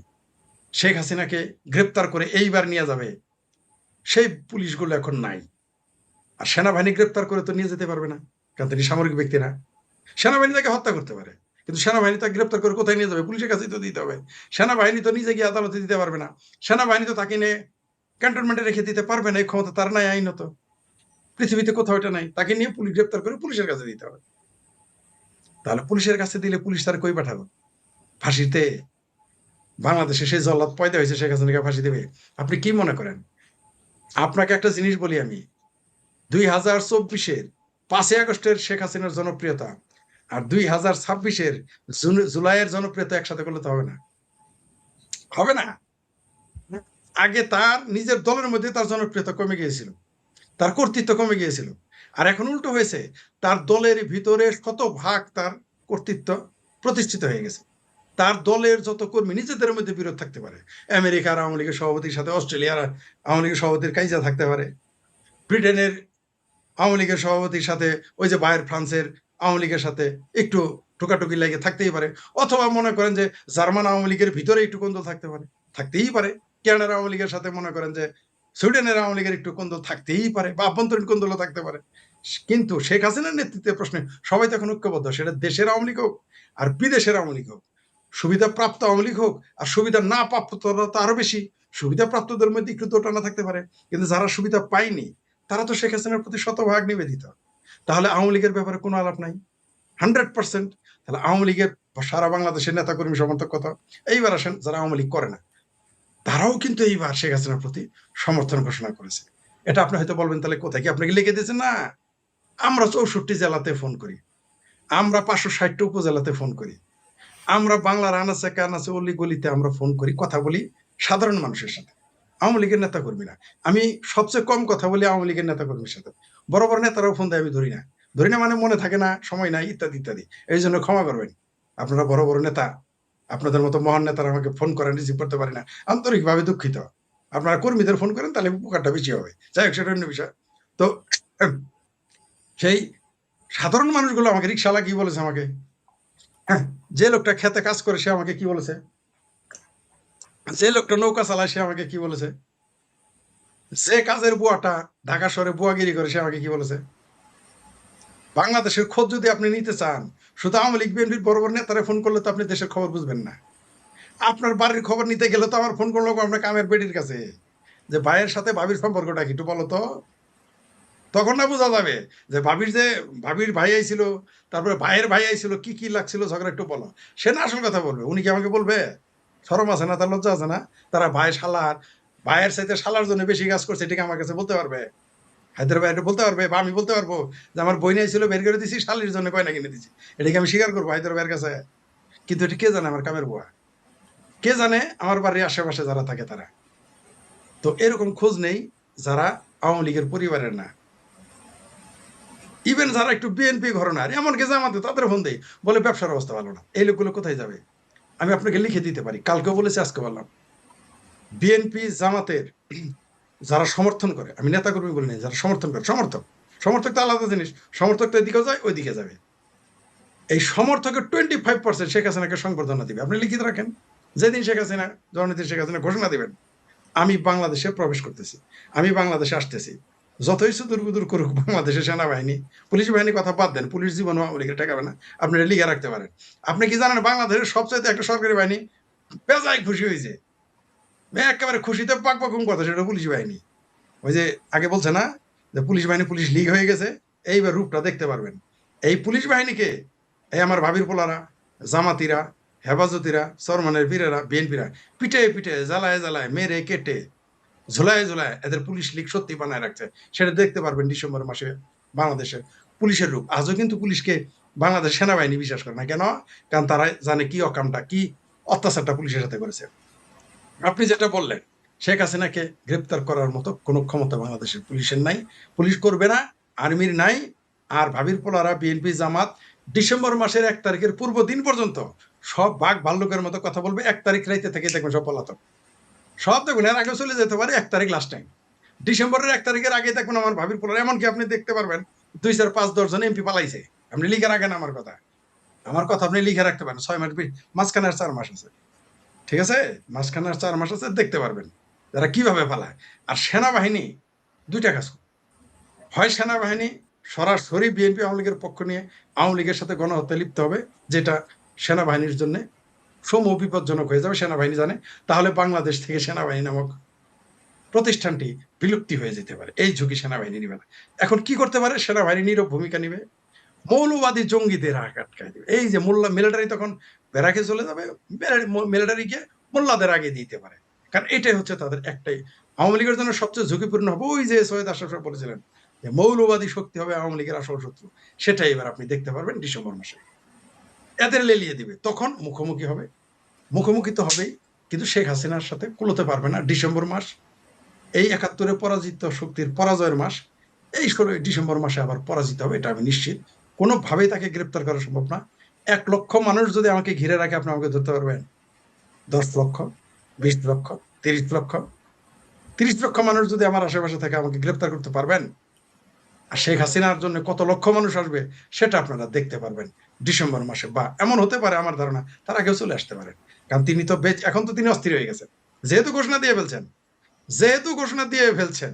শেখ হাসিনাকে গ্রেপ্তার করে এইবার নিয়ে যাবে সেই পুলিশগুলো এখন নাই। আর সেনাবাহিনী গ্রেপ্তার করে তো নিয়ে যেতে পারবে না, কারণ তিনি সামরিক ব্যক্তি না। সেনাবাহিনী তাকে হত্যা করতে পারে, কিন্তু সেনাবাহিনী তাকে গ্রেপ্তার করে কোথায় নিয়ে যাবে? পুলিশের কাছেই তো দিতে হবে। সেনাবাহিনী তো নিজে গিয়ে আদালতে দিতে পারবে না, সেনাবাহিনী তো তাকে নিয়ে ক্যান্টনমেন্টে রেখে দিতে পারবে না, এই ক্ষমতা তার নাই আইনত, পৃথিবীতে কোথাও এটা নাই। তাকে নিয়ে পুলিশ গ্রেপ্তার করে পুলিশের কাছে দিতে হবে। তাহলে পুলিশের কাছে দিলে পুলিশ তার কই পাঠাবে? ফাঁসিতে? বাংলাদেশে সেই জল্লাদ পয়দা হয়েছে শেখ হাসিনাকে ফাঁসি দেবে? আপনি কি মনে করেন? আপনাকে একটা জিনিস বলি আমি, 2024-এর 5ই আগস্টের শেখ হাসিনার জনপ্রিয়তা আর 2026-এর জুলাইয়ের জনপ্রিয়তা একসাথে করলে তো হবে না, হবে না। আগে তার নিজের দলের মধ্যে তার জনপ্রিয়তা কমে গিয়েছিল, তার কর্তৃত্ব কমে গিয়েছিল। আর এখন উল্টো হয়েছে, তার দলের ভিতরে শতভাগ তার কর্তৃত্ব প্রতিষ্ঠিত হয়ে গেছে। তার দলের যত কর্মী নিজেদের মধ্যে বিরোধ থাকতে পারে, আমেরিকার আওয়ামী লীগের সভাপতির সাথে অস্ট্রেলিয়ার আওয়ামী লীগের সভাপতির কাইজা থাকতে পারে, ব্রিটেনের আওয়ামী লীগের সভাপতির সাথে ওই যে বাইরের ফ্রান্সের আওয়ামী লীগের সাথে একটু ঠোকাঠুকি লেগে থাকতেই পারে, অথবা মনে করেন যে জার্মান আওয়ামী লীগের ভিতরে একটু কোন্দল থাকতে পারে, থাকতেই পারে। কানাডার আওয়ামী লীগের সাথে মনে করেন যে সুইডেনের আওয়ামী লীগের একটু কোন্দল থাকতেই পারে, বা আভ্যন্তরীণ কোন্দলও থাকতে পারে। কিন্তু শেখ হাসিনার নেতৃত্বের প্রশ্নে সবাই তো এখন ঐক্যবদ্ধ, সেটা দেশের আওয়ামী লীগ হোক আর বিদেশের আওয়ামী লীগ হোক, সুবিধা প্রাপ্ত আওয়ামী লীগ হোক আর সুবিধা না প্রাপ্ত তো আরো বেশি। সুবিধা প্রাপ্তদের মধ্যে একটু দোটানা থাকতে পারে, কিন্তু যারা সুবিধা পায়নি তারা তো শেখ হাসিনার প্রতি শতভাগ নিবেদিত। তাহলে আওয়ামী লীগের ব্যাপারে কোনো আলাপ নাই, 100%। তাহলে আওয়ামী লীগের সারা বাংলাদেশের নেতাকর্মী সমর্থক কথা। এইবার আসেন যারা আওয়ামী লীগ করে না, তারাও কিন্তু এইবার শেখ হাসিনার প্রতি সমর্থন ঘোষণা করেছে। এটা আপনি হয়তো বলবেন তাহলে কোথায় কি আপনাকে লিখে দিয়েছেন? না, আমরা 64 জেলাতে ফোন করি, আমরা 560টা উপজেলাতে ফোন করি, আমরা বাংলার আনাচে কানাচে অলি গলিতে আমরা ফোন করি, কথা বলি সাধারণ মানুষের সাথে, আওয়ামী লীগের নেতা কর্মী না। আমি সবচেয়ে কম কথা বলি আওয়ামী লীগের নেতা কর্মীর সাথে, বড় বড় নেতারাও ফোন দেয়, আমি ধরি না। ধরি না মানে মনে থাকে না, সময় নাই, ইত্যাদি ইত্যাদি। এই জন্য ক্ষমা করবেন, আপনারা বড় বড় নেতা, আপনাদের মতো মহান নেতারা আমাকে ফোন করেন, রিসিভ করতে পারি না, আন্তরিকভাবে দুঃখিত। আপনারা কর্মীদের ফোন করেন, তাহলে উপকারটা বেশি হবে। যাই হোক, সেটা অন্য বিষয়। তো সেই সাধারণ মানুষগুলো আমাকে, রিক্সাওয়ালা কি বলেছে আমাকে, হ্যাঁ, যে লোকটা খেতে কাজ করে সে আমাকে কি বলেছে, যে লোকটা নৌকা চালায় সে আমাকে কি বলেছে, যে কাজের বুয়াটা ঢাকা শহরে বুয়াগিরি করে সে আমাকে কি বলেছে। বাংলাদেশের খোঁজ যদি আপনি নিতে চান, শুধু আওয়ামী লীগ বিএনপির বড় বড় নেতারা ফোন করলে তো আপনি দেশের খবর বুঝবেন না। আপনার বাড়ির খবর নিতে গেলে তো আমার ফোন করলো আপনার কামের বেডির কাছে, যে ভাইয়ের সাথে ভাবির সম্পর্কটা কি একটু বলো তো। তখন না বোঝা যাবে যে ভাবির ভাই আইছিল, তারপরে ভাইয়ের ভাই আইছিল, কি কি লাগছিল ঝগড়া, একটু বলো। সে না আসল কথা বলবে, উনি কি আমাকে বলবে? শরম আছে না, তার লজ্জা আছে না? তারা ভাই শালার, ভাইয়ের সাথে শালার জন্য বেশি কাজ করছে, এটাকে আমার কাছে বলতে পারবে? হায়দ্রাবাদ বলতে পারবে, বা আমি বলতে পারবো যে আমার বই আইছিল, বের করে দিছি, শালির জন্য গয়না কিনে দিছি, এটাকে আমি স্বীকার করবো হায়দ্রাবাদের কাছে? কিন্তু এটা কে জানে আমার কামের বুয়া? কে জানে আমার বাড়ির আশেপাশে যারা থাকে তারা? তো এরকম খোঁজ নেই যারা আওয়ামী লীগের পরিবারের না, ইভেন যারা একটু বিএনপি ঘরনার, এমনকি জামাতে, তাদের ফোন দেয়, বলে ব্যবসার অবস্থা ভালো না। এই লোকগুলো কোথায় যাবে? আমি আপনাকে লিখে দিতে পারি, কালকেও বলেছি, আজকে বললাম, বিএনপি জামাতের যারা সমর্থন করে, আমি নেতা কর্মী বলি না, যারা সমর্থন করে, সমর্থক, সমর্থক তো আলাদা জিনিস, সমর্থক তো এদিকেও যায় ওইদিকে যাবে। এই সমর্থকের 25% শেখ হাসিনাকে সংবর্ধনা দিবে, আপনি লিখিত রাখেন। যেদিন শেখ হাসিনা, জননেত্রী শেখ হাসিনা ঘোষণা দিবেন আমি বাংলাদেশে প্রবেশ করতেছি, আমি বাংলাদেশে আসতেছি, যতই সুদূর করুক বাংলাদেশের সেনাবাহিনী, পুলিশ বাহিনীর কথা বাদ দেন, পুলিশ জীবন আওয়ামী লীগের ঠেকাবে না, আপনি এটা লিখে রাখতে পারেন। আপনি কি জানেন বাংলাদেশের সবচাইতে একটা সরকারি বাহিনী বেজায় খুশি হয়েছে, একেবারে খুশিতে পাক পাকুম কথা, সেটা পুলিশ বাহিনী। ওই যে আগে বলছে না যে পুলিশ বাহিনী পুলিশ লীগ হয়ে গেছে, এইবার রূপটা দেখতে পারবেন। এই পুলিশ বাহিনীকে এই আমার ভাবির পোলারা, জামাতিরা, হেফাজতিরা, সরমানের বীরেরা, বিএনপিরা পিটে পিটে জ্বালায় জ্বালায় মেরে কেটে ঝোলায় ঝোলায় এদের পুলিশ লীগ সত্যি বানায় রাখছে। সেটা দেখতে পারবেন ডিসেম্বর মাসে বাংলাদেশের পুলিশের রূপ। আজও কিন্তু পুলিশকে বাংলাদেশ সেনাবাহিনী বিশ্বাস করে না, কেন? কারণ তারা জানে কি অকামটা, কি অত্যাচারটা পুলিশের সাথে করেছে। আপনি যেটা বললেন, শেখ হাসিনাকে গ্রেপ্তার করার মতো কোনো ক্ষমতা বাংলাদেশের পুলিশের নাই, পুলিশ করবে না, আর্মির নাই। আর ভাবির পোলারা, বিএনপি জামাত ডিসেম্বর মাসের 1 তারিখের পূর্ব দিন পর্যন্ত সব বাঘ ভাল্লুকের মতো কথা বলবে। 1 তারিখ রাইতে থেকে দেখবেন সব পলাতক, সব দেখুন এর আগে চলে যেতে পারে। 1 তারিখ লাস্ট টাইম, ডিসেম্বরের 1 তারিখের আগে দেখুন আমার ভাবির পোলারা, এমনকি আপনি দেখতে পারবেন 2, 4, 5, 10 জন এমপি পালাইছে। আপনি লিখে রাখেন আমার কথা, আমার কথা আপনি লিখে রাখতে পারেন। 6 মাস, মাঝখানে আর 4 মাস আছে, ঠিক আছে, মাঝখানে আর 4 মাস আছে, দেখতে পারবেন যারা কিভাবে পালায়। আর সেনাবাহিনী দুইটা কাজ, হয় সেনাবাহিনী সরাসরি বিএনপি আওয়ামী লীগের পক্ষ নিয়ে আওয়ামী লীগের সাথে গণহত্যা লিপ্ত হবে, যেটা সেনাবাহিনীর জন্য সমূহ বিপজ্জনক হয়ে যাবে, সেনাবাহিনী জানে। তাহলে বাংলাদেশ থেকে সেনাবাহিনী নামক প্রতিষ্ঠানটি বিলুপ্তি হয়ে যেতে পারে, এই ঝুঁকি সেনাবাহিনী নিবে না। এখন কি করতে পারে? সেনাবাহিনী নীরব ভূমিকা নিবে, মৌলবাদী জঙ্গিদের আটকায় দিবে। এই যে মোল্লা মিলিটারি তখন বেরাকে চলে যাবে, মিলিটারিকে মোল্লাদের আগে দিতে পারে, কারণ এটাই হচ্ছে তাদের একটাই। আওয়ামী লীগের জন্য সবচেয়ে ঝুঁকিপূর্ণ হবে ওই যে সৈয়দ আশরাফ সাহেব বলেছিলেন যে মৌলবাদী শক্তি হবে আওয়ামী লীগের আসল শত্রু, সেটাই এবার আপনি দেখতে পারবেন ডিসেম্বর মাসে। এদের লেলিয়ে দিবে, তখন মুখোমুখি হবে, মুখোমুখি তো হবেই, কিন্তু শেখ হাসিনার সাথে কুলোতে পারবে না। ডিসেম্বর মাস এই 71-এ পরাজিত শক্তির পরাজয়ের মাস, এই 16 ডিসেম্বর মাসে আবার পরাজিত হবে, এটা আমি নিশ্চিত। কোনোভাবেই তাকে গ্রেপ্তার করা সম্ভব না। 1 লক্ষ মানুষ যদি আমাকে ঘিরে রাখে, আপনি আমাকে ধরতে পারবেন? 10 লক্ষ, 20 লক্ষ, 30 লক্ষ, 30 লক্ষ মানুষ যদি আমার আশেপাশে থাকে, আমাকে গ্রেপ্তার করতে পারবেন? আর শেখ হাসিনার জন্য কত লক্ষ মানুষ আসবে সেটা আপনারা দেখতে পারবেন ডিসেম্বর মাসে, বা এমন হতে পারে আমার ধারণা তার আগেও চলে আসতে পারে। কারণ তিনি তো এখন তো তিনি অস্থির হয়ে গেছেন, যেহেতু ঘোষণা দিয়ে ফেলছেন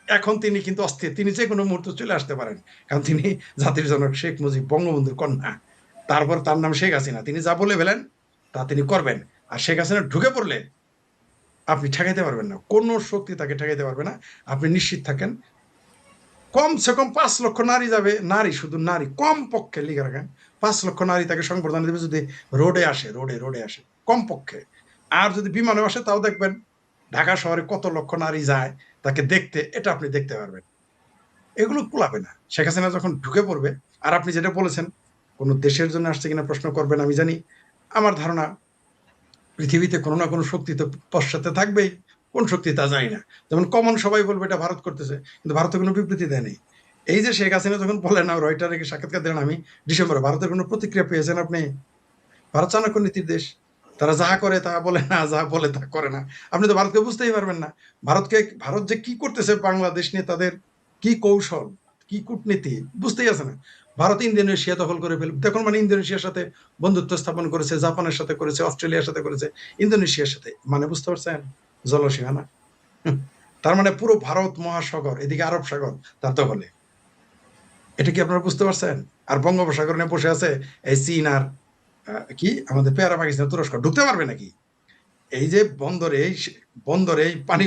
এখন তিনি কিন্তু অস্থির, তিনি যে কোনো মুহূর্তে চলে আসতে পারেন। কারণ তিনি জাতির জনক শেখ মুজিব বঙ্গবন্ধুর কন্যা, তারপর তার নাম শেখ হাসিনা, তিনি যা বলে ফেলেন তা তিনি করবেন। আর শেখ হাসিনা ঢুকে পড়লে আপনি ঠেকাইতে পারবেন না, কোনো শক্তি তাকে ঠেকাইতে পারবে না, আপনি নিশ্চিত থাকেন। কমসে কম 5 লক্ষ নারী যাবে, নারী, শুধু নারী, কম পক্ষে লিখে রাখেন 5 লক্ষ নারী তাকে সংবর্ধনা দেবে যদি রোডে আসে, রোডে আসে কম পক্ষে। আর যদি বিমানে আসে তাও দেখবেন ঢাকা শহরে কত লক্ষ নারী যায় তাকে দেখতে, এটা আপনি দেখতে পারবেন। এগুলো কুলাবে না। শেখ হাসিনা যখন ঢুকে পড়বে, আর আপনি যেটা বলেছেন কোন দেশের জন্য আসছে কিনা প্রশ্ন করবেন, আমি জানি, আমার ধারণা পৃথিবীতে কোনো না কোনো শক্তি তো পশ্চাতে থাকবেই, কোন শক্তি তা জানি না। যেমন কমন সবাই বলবে এটা ভারত করতেছে, কিন্তু ভারতের কোনো বিবৃতি দেয়নি। এই যে শেখ হাসিনা যখন বলেন, রয়টারে সাক্ষাৎকার দিলেন আমি ডিসেম্বরে, ভারতের কোনো প্রতিক্রিয়া পেয়েছেন আপনি? ভারত চাণক্য নীতির দেশ, তারা যাহা করে তা বলে না, যাহা বলে তা করে না। আপনি তো ভারতকে বুঝতেই পারবেন না। ভারত যে কি করতেছে বাংলাদেশ নিয়ে, তাদের কি কৌশল, কি কূটনীতি বুঝতেই আছে না। ভারত ইন্দোনেশিয়া দখল করে ফেলবে দেখুন, মানে ইন্দোনেশিয়ার সাথে বন্ধুত্ব স্থাপন করেছে, জাপানের সাথে করেছে, অস্ট্রেলিয়ার সাথে করেছে, ইন্দোনেশিয়ার সাথে, মানে বুঝতে পারছেন জলসীমানা। তার মানে পুরো ভারত মহাসাগর, এদিকে আরব সাগর তার দখলে। এটা কি আপনারা বুঝতে পারছেন? আর বঙ্গোপসাগর নিয়ে বসে আছে এই চীন আর কি আমাদের পেয়ারা পাকিস্তান, তুরস্ক ঢুকতে পারবে নাকি? এই যে বন্দরে এই পানি,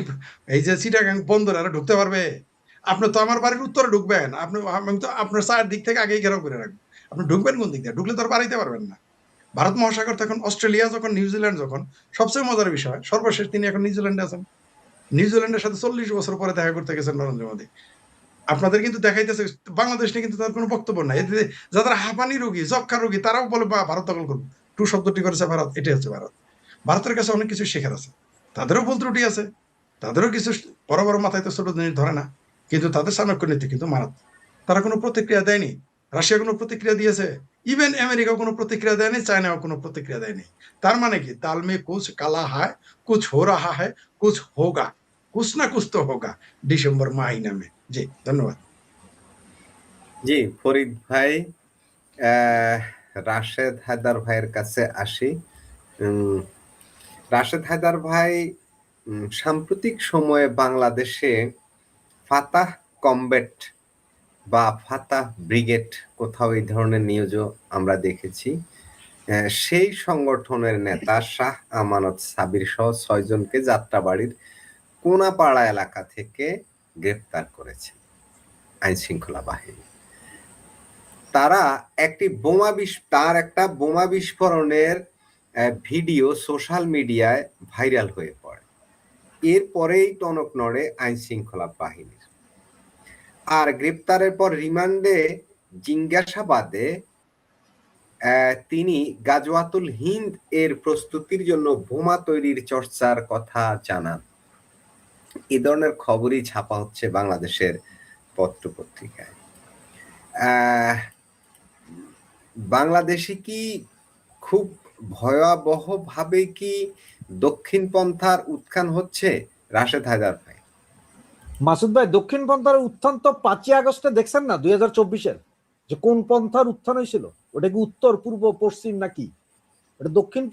এই যে চিটাগাং বন্দরে আর ঢুকতে পারবে? আপনি তো আমার বাড়ির উত্তরে ঢুকবেন, আমি তো আপনার চার দিক থেকে আগেই ঘেরাও করে রাখবো, আপনি ঢুকবেন কোন দিক দিয়ে? ঢুকলে তো আর বাড়াইতে পারবেন না। ভারত মহাসাগর তখন অস্ট্রেলিয়া যখন, নিউজিল্যান্ড যখন, সবচেয়ে মজার বিষয় সর্বশেষ তিনি এখন নিউজিল্যান্ডে আছেন। নিউজিল্যান্ডের সাথে 40 বছর পরে দেখা করতে গেছেন নরেন্দ্র মোদী। আপনাদের কিন্তু দেখাইতেছে বাংলাদেশ নিয়ে কিন্তু তার কোনো বক্তব্য নাই। এতে যারা হাঁপানি রোগী, যক্ষা রোগী, তারাও বলে ভারত দখল করবে, টু শব্দটি করেছে ভারত, এটাই হচ্ছে ভারত। ভারতের কাছে অনেক কিছু শেখার আছে, তাদেরও ভুল ত্রুটি আছে, তাদেরও কিছু বড় বড় মাথায় তো ছোট জিনিস ধরে না, কিন্তু তাদের চাণক্য নীতি কিন্তু মারাত্মক। তারা কোনো প্রতিক্রিয়া দেয়নি, রাশিয়া কোনো প্রতিক্রিয়া দিয়েছে, ইভেন আমেরিকা কোনো প্রতিক্রিয়া দেয়নি, চায়নাও কোনো প্রতিক্রিয়া দেয়নি। তার মানে কি, দাল মে কুছ কালা হ্যায়, কুছ হো রাহা হ্যায়, কুছ হোগা, কুছ না কুছ তো হোগা ডিসেম্বর মাহিনা মে। জি ধন্যবাদ। জি ফরিদ ভাই, রাশেদ হায়দার ভাইয়ের কাছে আসি। রাশেদ হায়দার ভাই, সাম্প্রতিক সময়ে বাংলাদেশে ফাতাহ কমব্যাট বা ফাতাহ ব্রিগেড, কোথাও এই ধরনের নিউজও আমরা দেখেছি। সেই সংগঠনের নেতা শাহ আমানত সাবির সহ 6 জনকে যাত্রাবাড়ির কোনাপাড়া এলাকা থেকে গ্রেফতার করেছে আইন শৃঙ্খলা বাহিনী। তারা একটা বোমা বিস্ফোরণের ভিডিও সোশ্যাল মিডিয়ায় ভাইরাল হয়ে পড়ে। এরপরেই টনক নড়ে আইন শৃঙ্খলা বাহিনীর। আর গ্রেপ্তারের পর রিমান্ডে জিজ্ঞাসাবাদে তিনি গাজওয়াতুল হিন্দ এর প্রস্তুতির জন্য বোমা তৈরির চর্চার কথা জানান। এ ধরনের খবরই ছাপা হচ্ছে বাংলাদেশের পত্রপত্রিকায়। বাংলাদেশে কি খুব ভয়াবহ ভাবে কি দক্ষিণ পন্থার উত্থান হচ্ছে? রাশেদ হায়দার ভাই। মাসুদ ভাই, দক্ষিণ পন্থার উত্থান তো 5ই আগস্টে দেখছেন না 2024-এর, যে কোন পন্থার উত্থান হয়েছিল? ওটা কি উত্তর, পূর্ব, পশ্চিম নাকি? এটা দক্ষিণ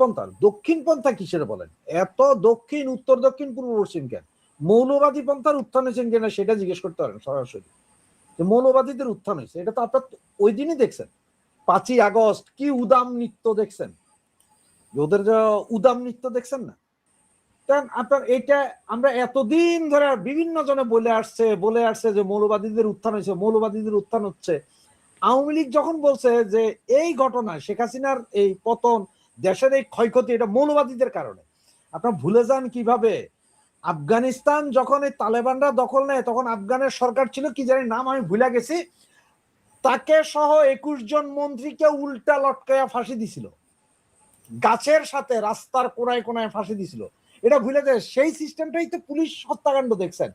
পন্থা কিসের বলেন? এত দক্ষিণ, উত্তর, দক্ষিণ, পূর্ব, পশ্চিম কেন? মৌলবাদী পন্থার উত্থান হয়েছেন কিনা সেটা জিজ্ঞেস করতে পারেন সরাসরি, যে মৌলবাদীদের উত্থান হয়েছে, এটা তো আপনার ওই দিনই দেখছেন। 5ই আগস্ট কি উদাম নৃত্য দেখছেন, ওদের উদাম নৃত্য দেখছেন না? কারণ আপনার এটা আমরা এতদিন ধরে বিভিন্ন জনে বলে আসছে যে মৌলবাদীদের উত্থান হচ্ছে। আওয়ামী লীগ যখন বলছে যে এই ঘটনা, শেখ হাসিনার এই পতন, দেশের এই ক্ষয়ক্ষতি, এটা মৌলবাদীদের কারণে, আপনার ভুলে যান কিভাবে আফগানিস্তান যখন এই তালেবানরা দখল নেয়, তখন আফগানের সরকার ছিল কি জানি নাম, আমি ভুলে গেছি, তাকে সহ 21 জন মন্ত্রীকে উল্টা লটকায়া ফাঁসি দিছিল, গাছের সাথে রাস্তার কোনায় কোনায় ফাঁসি দিছিল। এটা ভুলে যায়, সেই সিস্টেমটাই তো পুলিশ হত্যাকাণ্ড দেখছেন।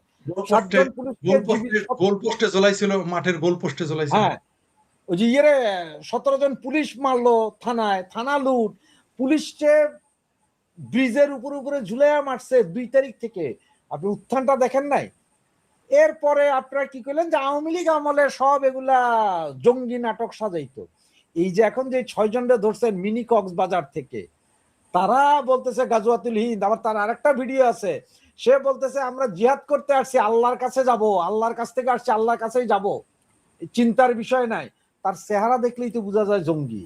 গোলপোস্টে জ্বলাইছিল, মাঠের গোলপোস্টে জ্বলাইছিল। হ্যাঁ, ওই যে 17 জন পুলিশ মারলো থানা লুট, পুলিশকে ব্রিজের উপরে ঝুলাইয়া মারছে 2 তারিখ থেকে। আপনি উত্থানটা দেখেন নাই? এরপরে আপনারা কি করলেন যে আওয়ামী লীগ আমলে সব এগুলা জঙ্গি নাটক সাজাইতো। এই যে এখন যে 6 জনরে ধরছেন মিনি কক্সবাজার থেকে, তারা বলতেছে গাজওয়াতুল হিন্দ। আবার তার আরেকটা ভিডিও আছে, সে বলতেছে আমরা জিহাদ করতে আসছি, আল্লাহর কাছে যাব, আল্লাহর কাছ থেকে আসছি, আল্লাহর কাছেই যাব, চিন্তার বিষয় নাই। তার চেহারা দেখলেই তো বোঝা যায় জঙ্গি।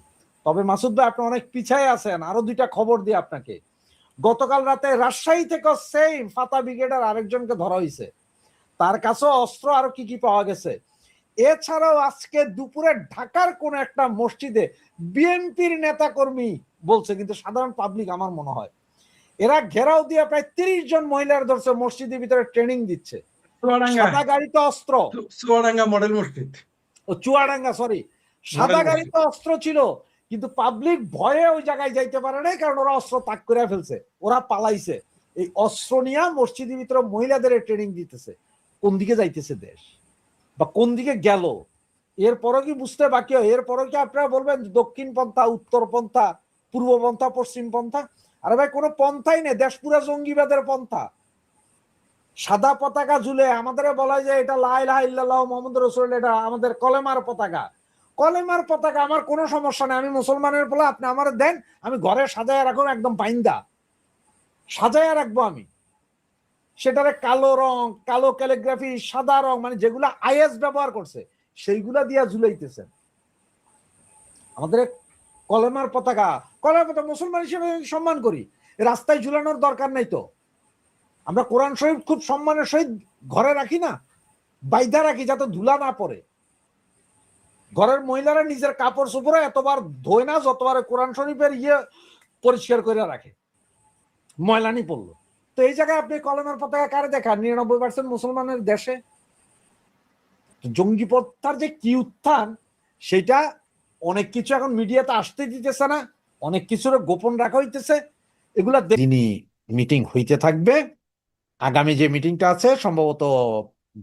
তবে মাসুদ ভাই আপনি অনেক পিছায় আছেন, আরো 2টা খবর দিই আপনাকে। গতকাল রাতে রাজশাহী থেকে সেম ফাতা ব্রিগেডের আরেকজনকে ধরা হয়েছে, তার কাছে অস্ত্র আরো কি কি পাওয়া গেছে। এছাড়াও আজকে দুপুরে ঢাকার কোন একটা মসজিদে বিএনপির নেতা কর্মী বলছে, কিন্তু সাধারণ পাবলিক আমার মনে হয়, এরা ঘেরাও দিয়ে প্রায় 30 জন মহিলার ধরছে, মসজিদের ভিতরে ট্রেনিং দিচ্ছে, সাদা গাড়িতে অস্ত্র। চুয়াডাঙ্গা মডেল মসজিদ, ও চুয়াডাঙ্গা, সরি, সাদা গাড়িতে অস্ত্র ছিল, কিন্তু পাবলিক ভয়ে ওই জায়গায় যাইতে পারে নাই, কারণ ওরা অস্ত্র তাক করে ফেলছে, ওরা পালাইছে। এই অস্ত্র নিয়ে মসজিদের ভিতরে মহিলাদের ট্রেনিং দিতেছে। কোন দিকে যাইতেছে দেশ, বা কোন দিকে গেল, এরপরও কি বুঝতে বাকি হয়? এরপরও কি আপনারা বলবেন দক্ষিণ পন্থা, উত্তর পন্থা, পূর্ব পন্থা, পশ্চিম পন্থা? আরে ভাই কোনো পন্থাই নেই, দেশ পুরা জঙ্গিবাদের পন্থা। সাদা পতাকা ঝুলে আমাদের বলা যায় এটা লা ইলাহা ইল্লাল্লাহ মুহাম্মাদুর রাসূলুল্লাহ, এটা আমাদের কলেমার পতাকা। কলেমার পতাকা আমার কোনো সমস্যা নেই, আমি মুসলমানের বলে আপনি আমার দেন, আমি ঘরে সাজায় রাখবো, একদম পাইন্দা সাজায় রাখবো আমি। সেটারে কালো রং, কালো ক্যালিগ্রাফি, সাদা রং, মানে যেগুলা আইএস ব্যবহার করছে সেইগুলা দিয়া ঝুলাইতেছেন। আমাদের কলেমার পতাকা, কলেমার পতাকা মুসলমান হিসেবে সম্মান করি, রাস্তায় ঝুলানোর দরকার নাই তো। আমরা কোরআন শরীফ খুব সম্মানের সহিত ঘরে রাখি না, বাইধা রাখি যাতে ধুলা না পড়ে। ঘরের মহিলারা নিজের কাপড় চোপড়ে এতবার ধোয় না যতবার কোরআন শরীফের পরিষ্কার করে রাখে, ময়লানি পড়লো। তো এই জায়গায় আপনি কলমের পতাকা কারে দেখান? 99% মুসলমানের দেশে। জঙ্গি প্রথার যে কি উত্থান, সেটা অনেক কিছু এখন মিডিয়াতে আসতে দিতেছে না, অনেক কিছুর গোপন রাখা হইতেছে। এগুলা দিনই মিটিং হইতে থাকবে। আগামী যে মিটিংটা আছে সম্ভবত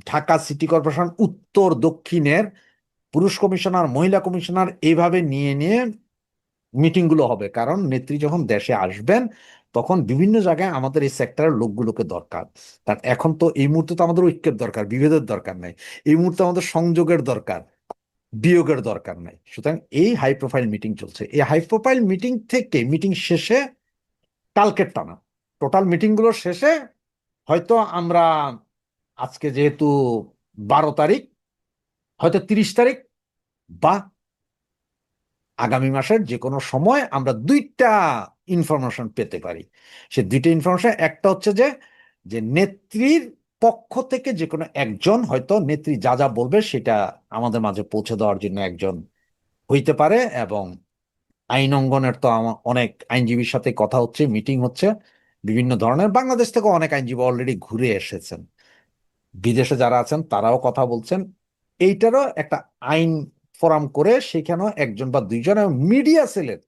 ঢাকা সিটি কর্পোরেশন উত্তর দক্ষিণের পুরুষ কমিশনার, মহিলা কমিশনার, এইভাবে নিয়ে নিয়ে মিটিং গুলো হবে। কারণ নেত্রী যখন দেশে আসবেন তখন বিভিন্ন জায়গায় আমাদের এই সেক্টরের লোকগুলোকে দরকার। কারণ এখন তো এই মুহূর্তে তো আমাদের ঐক্যের দরকার, বিভেদের দরকার নাই। এই মুহূর্তে আমাদের সংযোগের দরকার, বিয়োগের দরকার নাই। সুতরাং এই হাই প্রোফাইল মিটিং চলছে। এই হাই প্রোফাইল মিটিং থেকে মিটিং শেষে কালকের টানা টোটাল মিটিং গুলোর শেষে হয়তো আমরা আজকে যেহেতু 12 তারিখ, হয়তো 30 তারিখ বা আগামী মাসের যে কোনো সময় আমরা 2টা ইনফরমেশন পেতে পারি। সে 2টা ইনফরমেশন, একটা হচ্ছে যে নেত্রীর পক্ষ থেকে যে কোনো একজন, হয়তো নেত্রী যা যা বলবে সেটা আমাদের মাঝে পৌঁছে দেওয়ার জন্য একজন হইতে পারে। এবং আইন অঙ্গনের তো অনেক আইনজীবীর সাথে কথা হচ্ছে, মিটিং হচ্ছে বিভিন্ন ধরনের। বাংলাদেশ থেকে অনেক আইনজীবী অলরেডি ঘুরে এসেছেন, বিদেশে যারা আছেন তারাও কথা বলছেন। এইটারও একটা আইন ফোরাম করে সেখানেও একজন বা দুইজন, মিডিয়া সেলের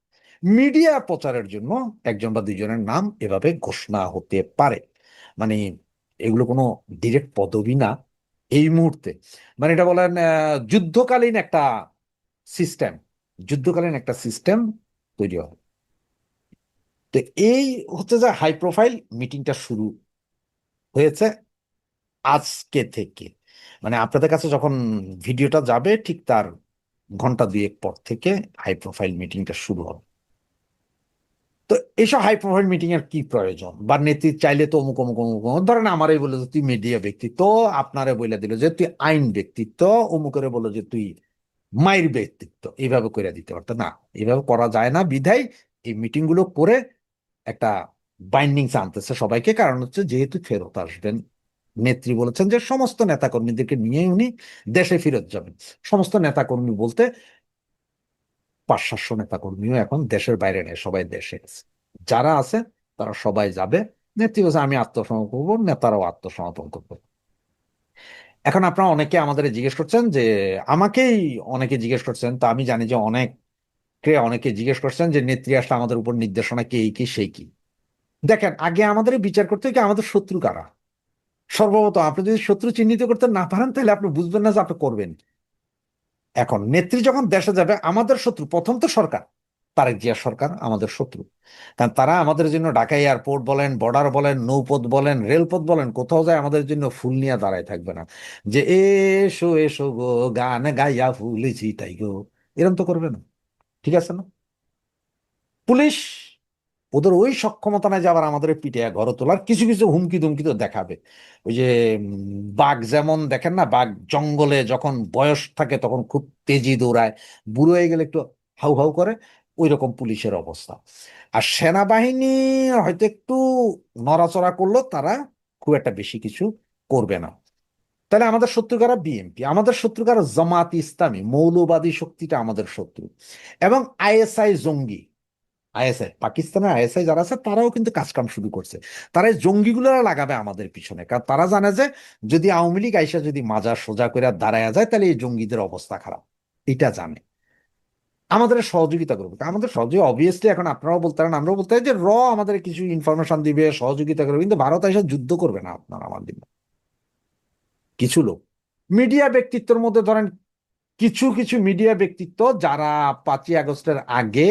মিডিয়া প্রচারের জন্য একজন বা দুইজনের নাম এভাবে ঘোষণা হতে পারে। মানে এগুলো কোনো ডিরেক্ট পদবি না এই মুহূর্তে। মানে এটা বলেন যুদ্ধকালীন একটা সিস্টেম, যুদ্ধকালীন একটা সিস্টেম তৈরি হয়। তো এই হচ্ছে যে হাই প্রোফাইল মিটিংটা শুরু হয়েছে আজকে থেকে। মানে আপনাদের কাছে যখন ভিডিওটা যাবে ঠিক তার ঘন্টা 2 পর থেকে হাই প্রোফাইল মিটিংটা শুরু হবে। তো এইসব হাই প্রোফাইল মিটিং এর কি প্রয়োজন? বা নেত্রী চাইলে তো অমুক অমুক অমুক অমুক, ধরেন আমারই বলে যে তুই মিডিয়া ব্যক্তিত্ব, আপনারে বলে দিল যে তুই আইন ব্যক্তিত্ব, অমুকেরে বললো যে তুই মায়ের ব্যক্তিত্ব, এইভাবে করে দিতে পারতো না। এইভাবে করা যায় না, বিধায় এই মিটিং গুলো করে একটা বাইন্ডিংস আনতেছে সবাইকে। কারণ হচ্ছে যেহেতু ফেরত আসবেন, নেত্রী বলেছেন যে সমস্ত নেতাকর্মীদেরকে নিয়ে উনি দেশে ফেরত যাবেন। সমস্ত নেতাকর্মী বলতে 500-700 নেতাকর্মীও এখন দেশের বাইরে নেই, সবাই দেশে আছে। যারা আছে তারা সবাই যাবে। নেত্রী বলছে আমি আত্মসমর্পণ করবো, নেতারাও আত্মসমর্পণ করবো। এখন আপনারা অনেকে আমাদের জিজ্ঞেস করছেন যে, আমাকেই অনেকে জিজ্ঞেস করছেন, তা আমি জানি যে অনেকে জিজ্ঞেস করছেন যে নেত্রী আসলে আমাদের উপর নির্দেশনা কি, এই কি সেই কি। দেখেন, আগে আমাদের বিচার করতে কি আমাদের শত্রু কারা। সর্বপ্রথম আপনি যদি শত্রু চিহ্নিত করতে না পারেন তাহলে আপনি বুঝবেন না যে আপনি করবেন। এখন নেত্রী যখন দেশে যাবে, আমাদের শত্রু প্রথম তো সরকার, তারেক জিয়া সরকার আমাদের শত্রু, কারণ তারা আমাদের জন্য ঢাকা এয়ারপোর্ট বলেন, বর্ডার বলেন, নৌপথ বলেন, রেলপথ বলেন, কোথাও যায় আমাদের জন্য ফুল নিয়ে দাঁড়ায় থাকবে না, যে এসো এসো গো গান গাইয়া ফুল ছিটাই গো, এরকম তো করবে না। ঠিক আছে না? পুলিশ ওদের ওই সক্ষমতা নাই যে আবার আমাদের পিঠে ঘরে তোলার, কিছু কিছু হুমকি দুমকি তো দেখাবে। ওই যে বাঘ যেমন দেখেন না, বাঘ জঙ্গলে যখন বয়স থাকে তখন খুব তেজি দৌড়ায়, বুড়ো হয়ে গেলে একটু হাউ হাউ করে, ওই রকম পুলিশের অবস্থা। আর সেনাবাহিনী হয়তো একটু নড়াচড়া করলো, তারা খুব একটা বেশি কিছু করবে না। তাহলে আমাদের শত্রু কারা? বিএনপি। আমাদের শত্রু কারা? জামাত ইসলামী, মৌলবাদী শক্তিটা আমাদের শত্রু। এবং আইএসআই জঙ্গি, আইএসআই পাকিস্তানের আইএসআই যারা আছে তারাও কিন্তু কাজকাম শুরু করছে। তারা এই জঙ্গিগুলো লাগাবে আমাদের পিছনে, কারণ তারা জানে যে যদি আওয়ামী লীগ আইসা যদি মাজার সোজা করে দাঁড়ায় যায় তাহলে এই জঙ্গিদের অবস্থা খারাপ, এটা জানে। আমাদের সহযোগিতা করবে, আমাদের সহযোগিতা অবভিয়াসলি এখন আপনারাও বলতে পারেন, আমরাও বলতে পারি যে আমাদের কিছু ইনফরমেশন দিবে, সহযোগিতা করবে, কিন্তু ভারত এসে যুদ্ধ করবে না আপনার আমার দিন। কিছু লোক মিডিয়া ব্যক্তিত্বের মধ্যে ধরেন কিছু কিছু মিডিয়া ব্যক্তিত্ব যারা 5ই আগস্টের আগে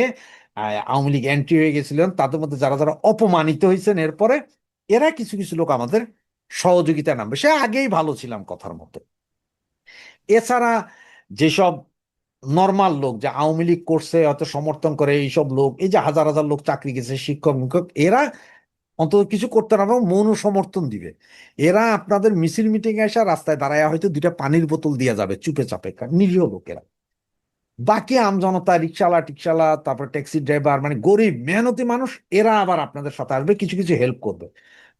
আওয়ামী লীগ এন্ট্রি হয়ে গেছিলেন, তাদের মধ্যে যারা যারা অপমানিত হয়েছেন এরপরে, এরা কিছু কিছু লোক আমাদের সহযোগিতা নামবে। সে আগেই ভালো ছিলাম কথার মতো। এছাড়া যেসব নর্মাল লোক যে আওয়ামী লীগ করছে হয়তো সমর্থন করে, এইসব লোক, এই যে হাজার হাজার লোক চাকরি গেছে, শিক্ষক মিক্ষক, এরা অন্তত কিছু করতে না পারবে মৌন সমর্থন দিবে। এরা আপনাদের মিছিল মিটিং এসে রাস্তায় দাঁড়ায় হয়তো 2টা পানির বোতল দিয়ে যাবে চুপে চাপে, নিরীহ লোকেরা। বাকি আমজনতা, রিক্সাওয়ালা টিক্সাওয়ালা, তারপর ট্যাক্সি ড্রাইভার, মানে গরিব মেহনতি মানুষ, এরা আবার আপনাদের সাথে আসবে, কিছু কিছু হেল্প করবে।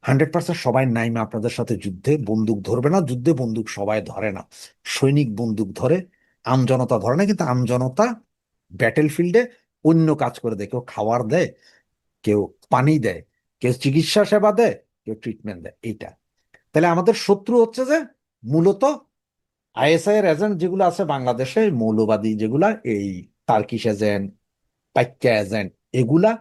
100% সবাই নাইমা আপনাদের সাথে যুদ্ধে বন্দুক ধরবে না, যুদ্ধে বন্দুক সবাই ধরে না, সৈনিক বন্দুক ধরে, আমজনতা ধরে না। কিন্তু আমজনতা ব্যাটেল ফিল্ডে অন্য কাজ করে দেয়, কেউ খাবার দেয়, কেউ পানি দেয়, কেউ চিকিৎসা সেবা দেয়, কেউ ট্রিটমেন্ট দেয়, এইটা। তাহলে আমাদের শত্রু হচ্ছে যে মূলত আইএসআই এর এজেন্ট যেগুলো আছে বাংলাদেশে, মৌলবাদী যেগুলা, এই টার্কিশ এজেন্ট, পাইক্কা এজেন্ট, এগুলা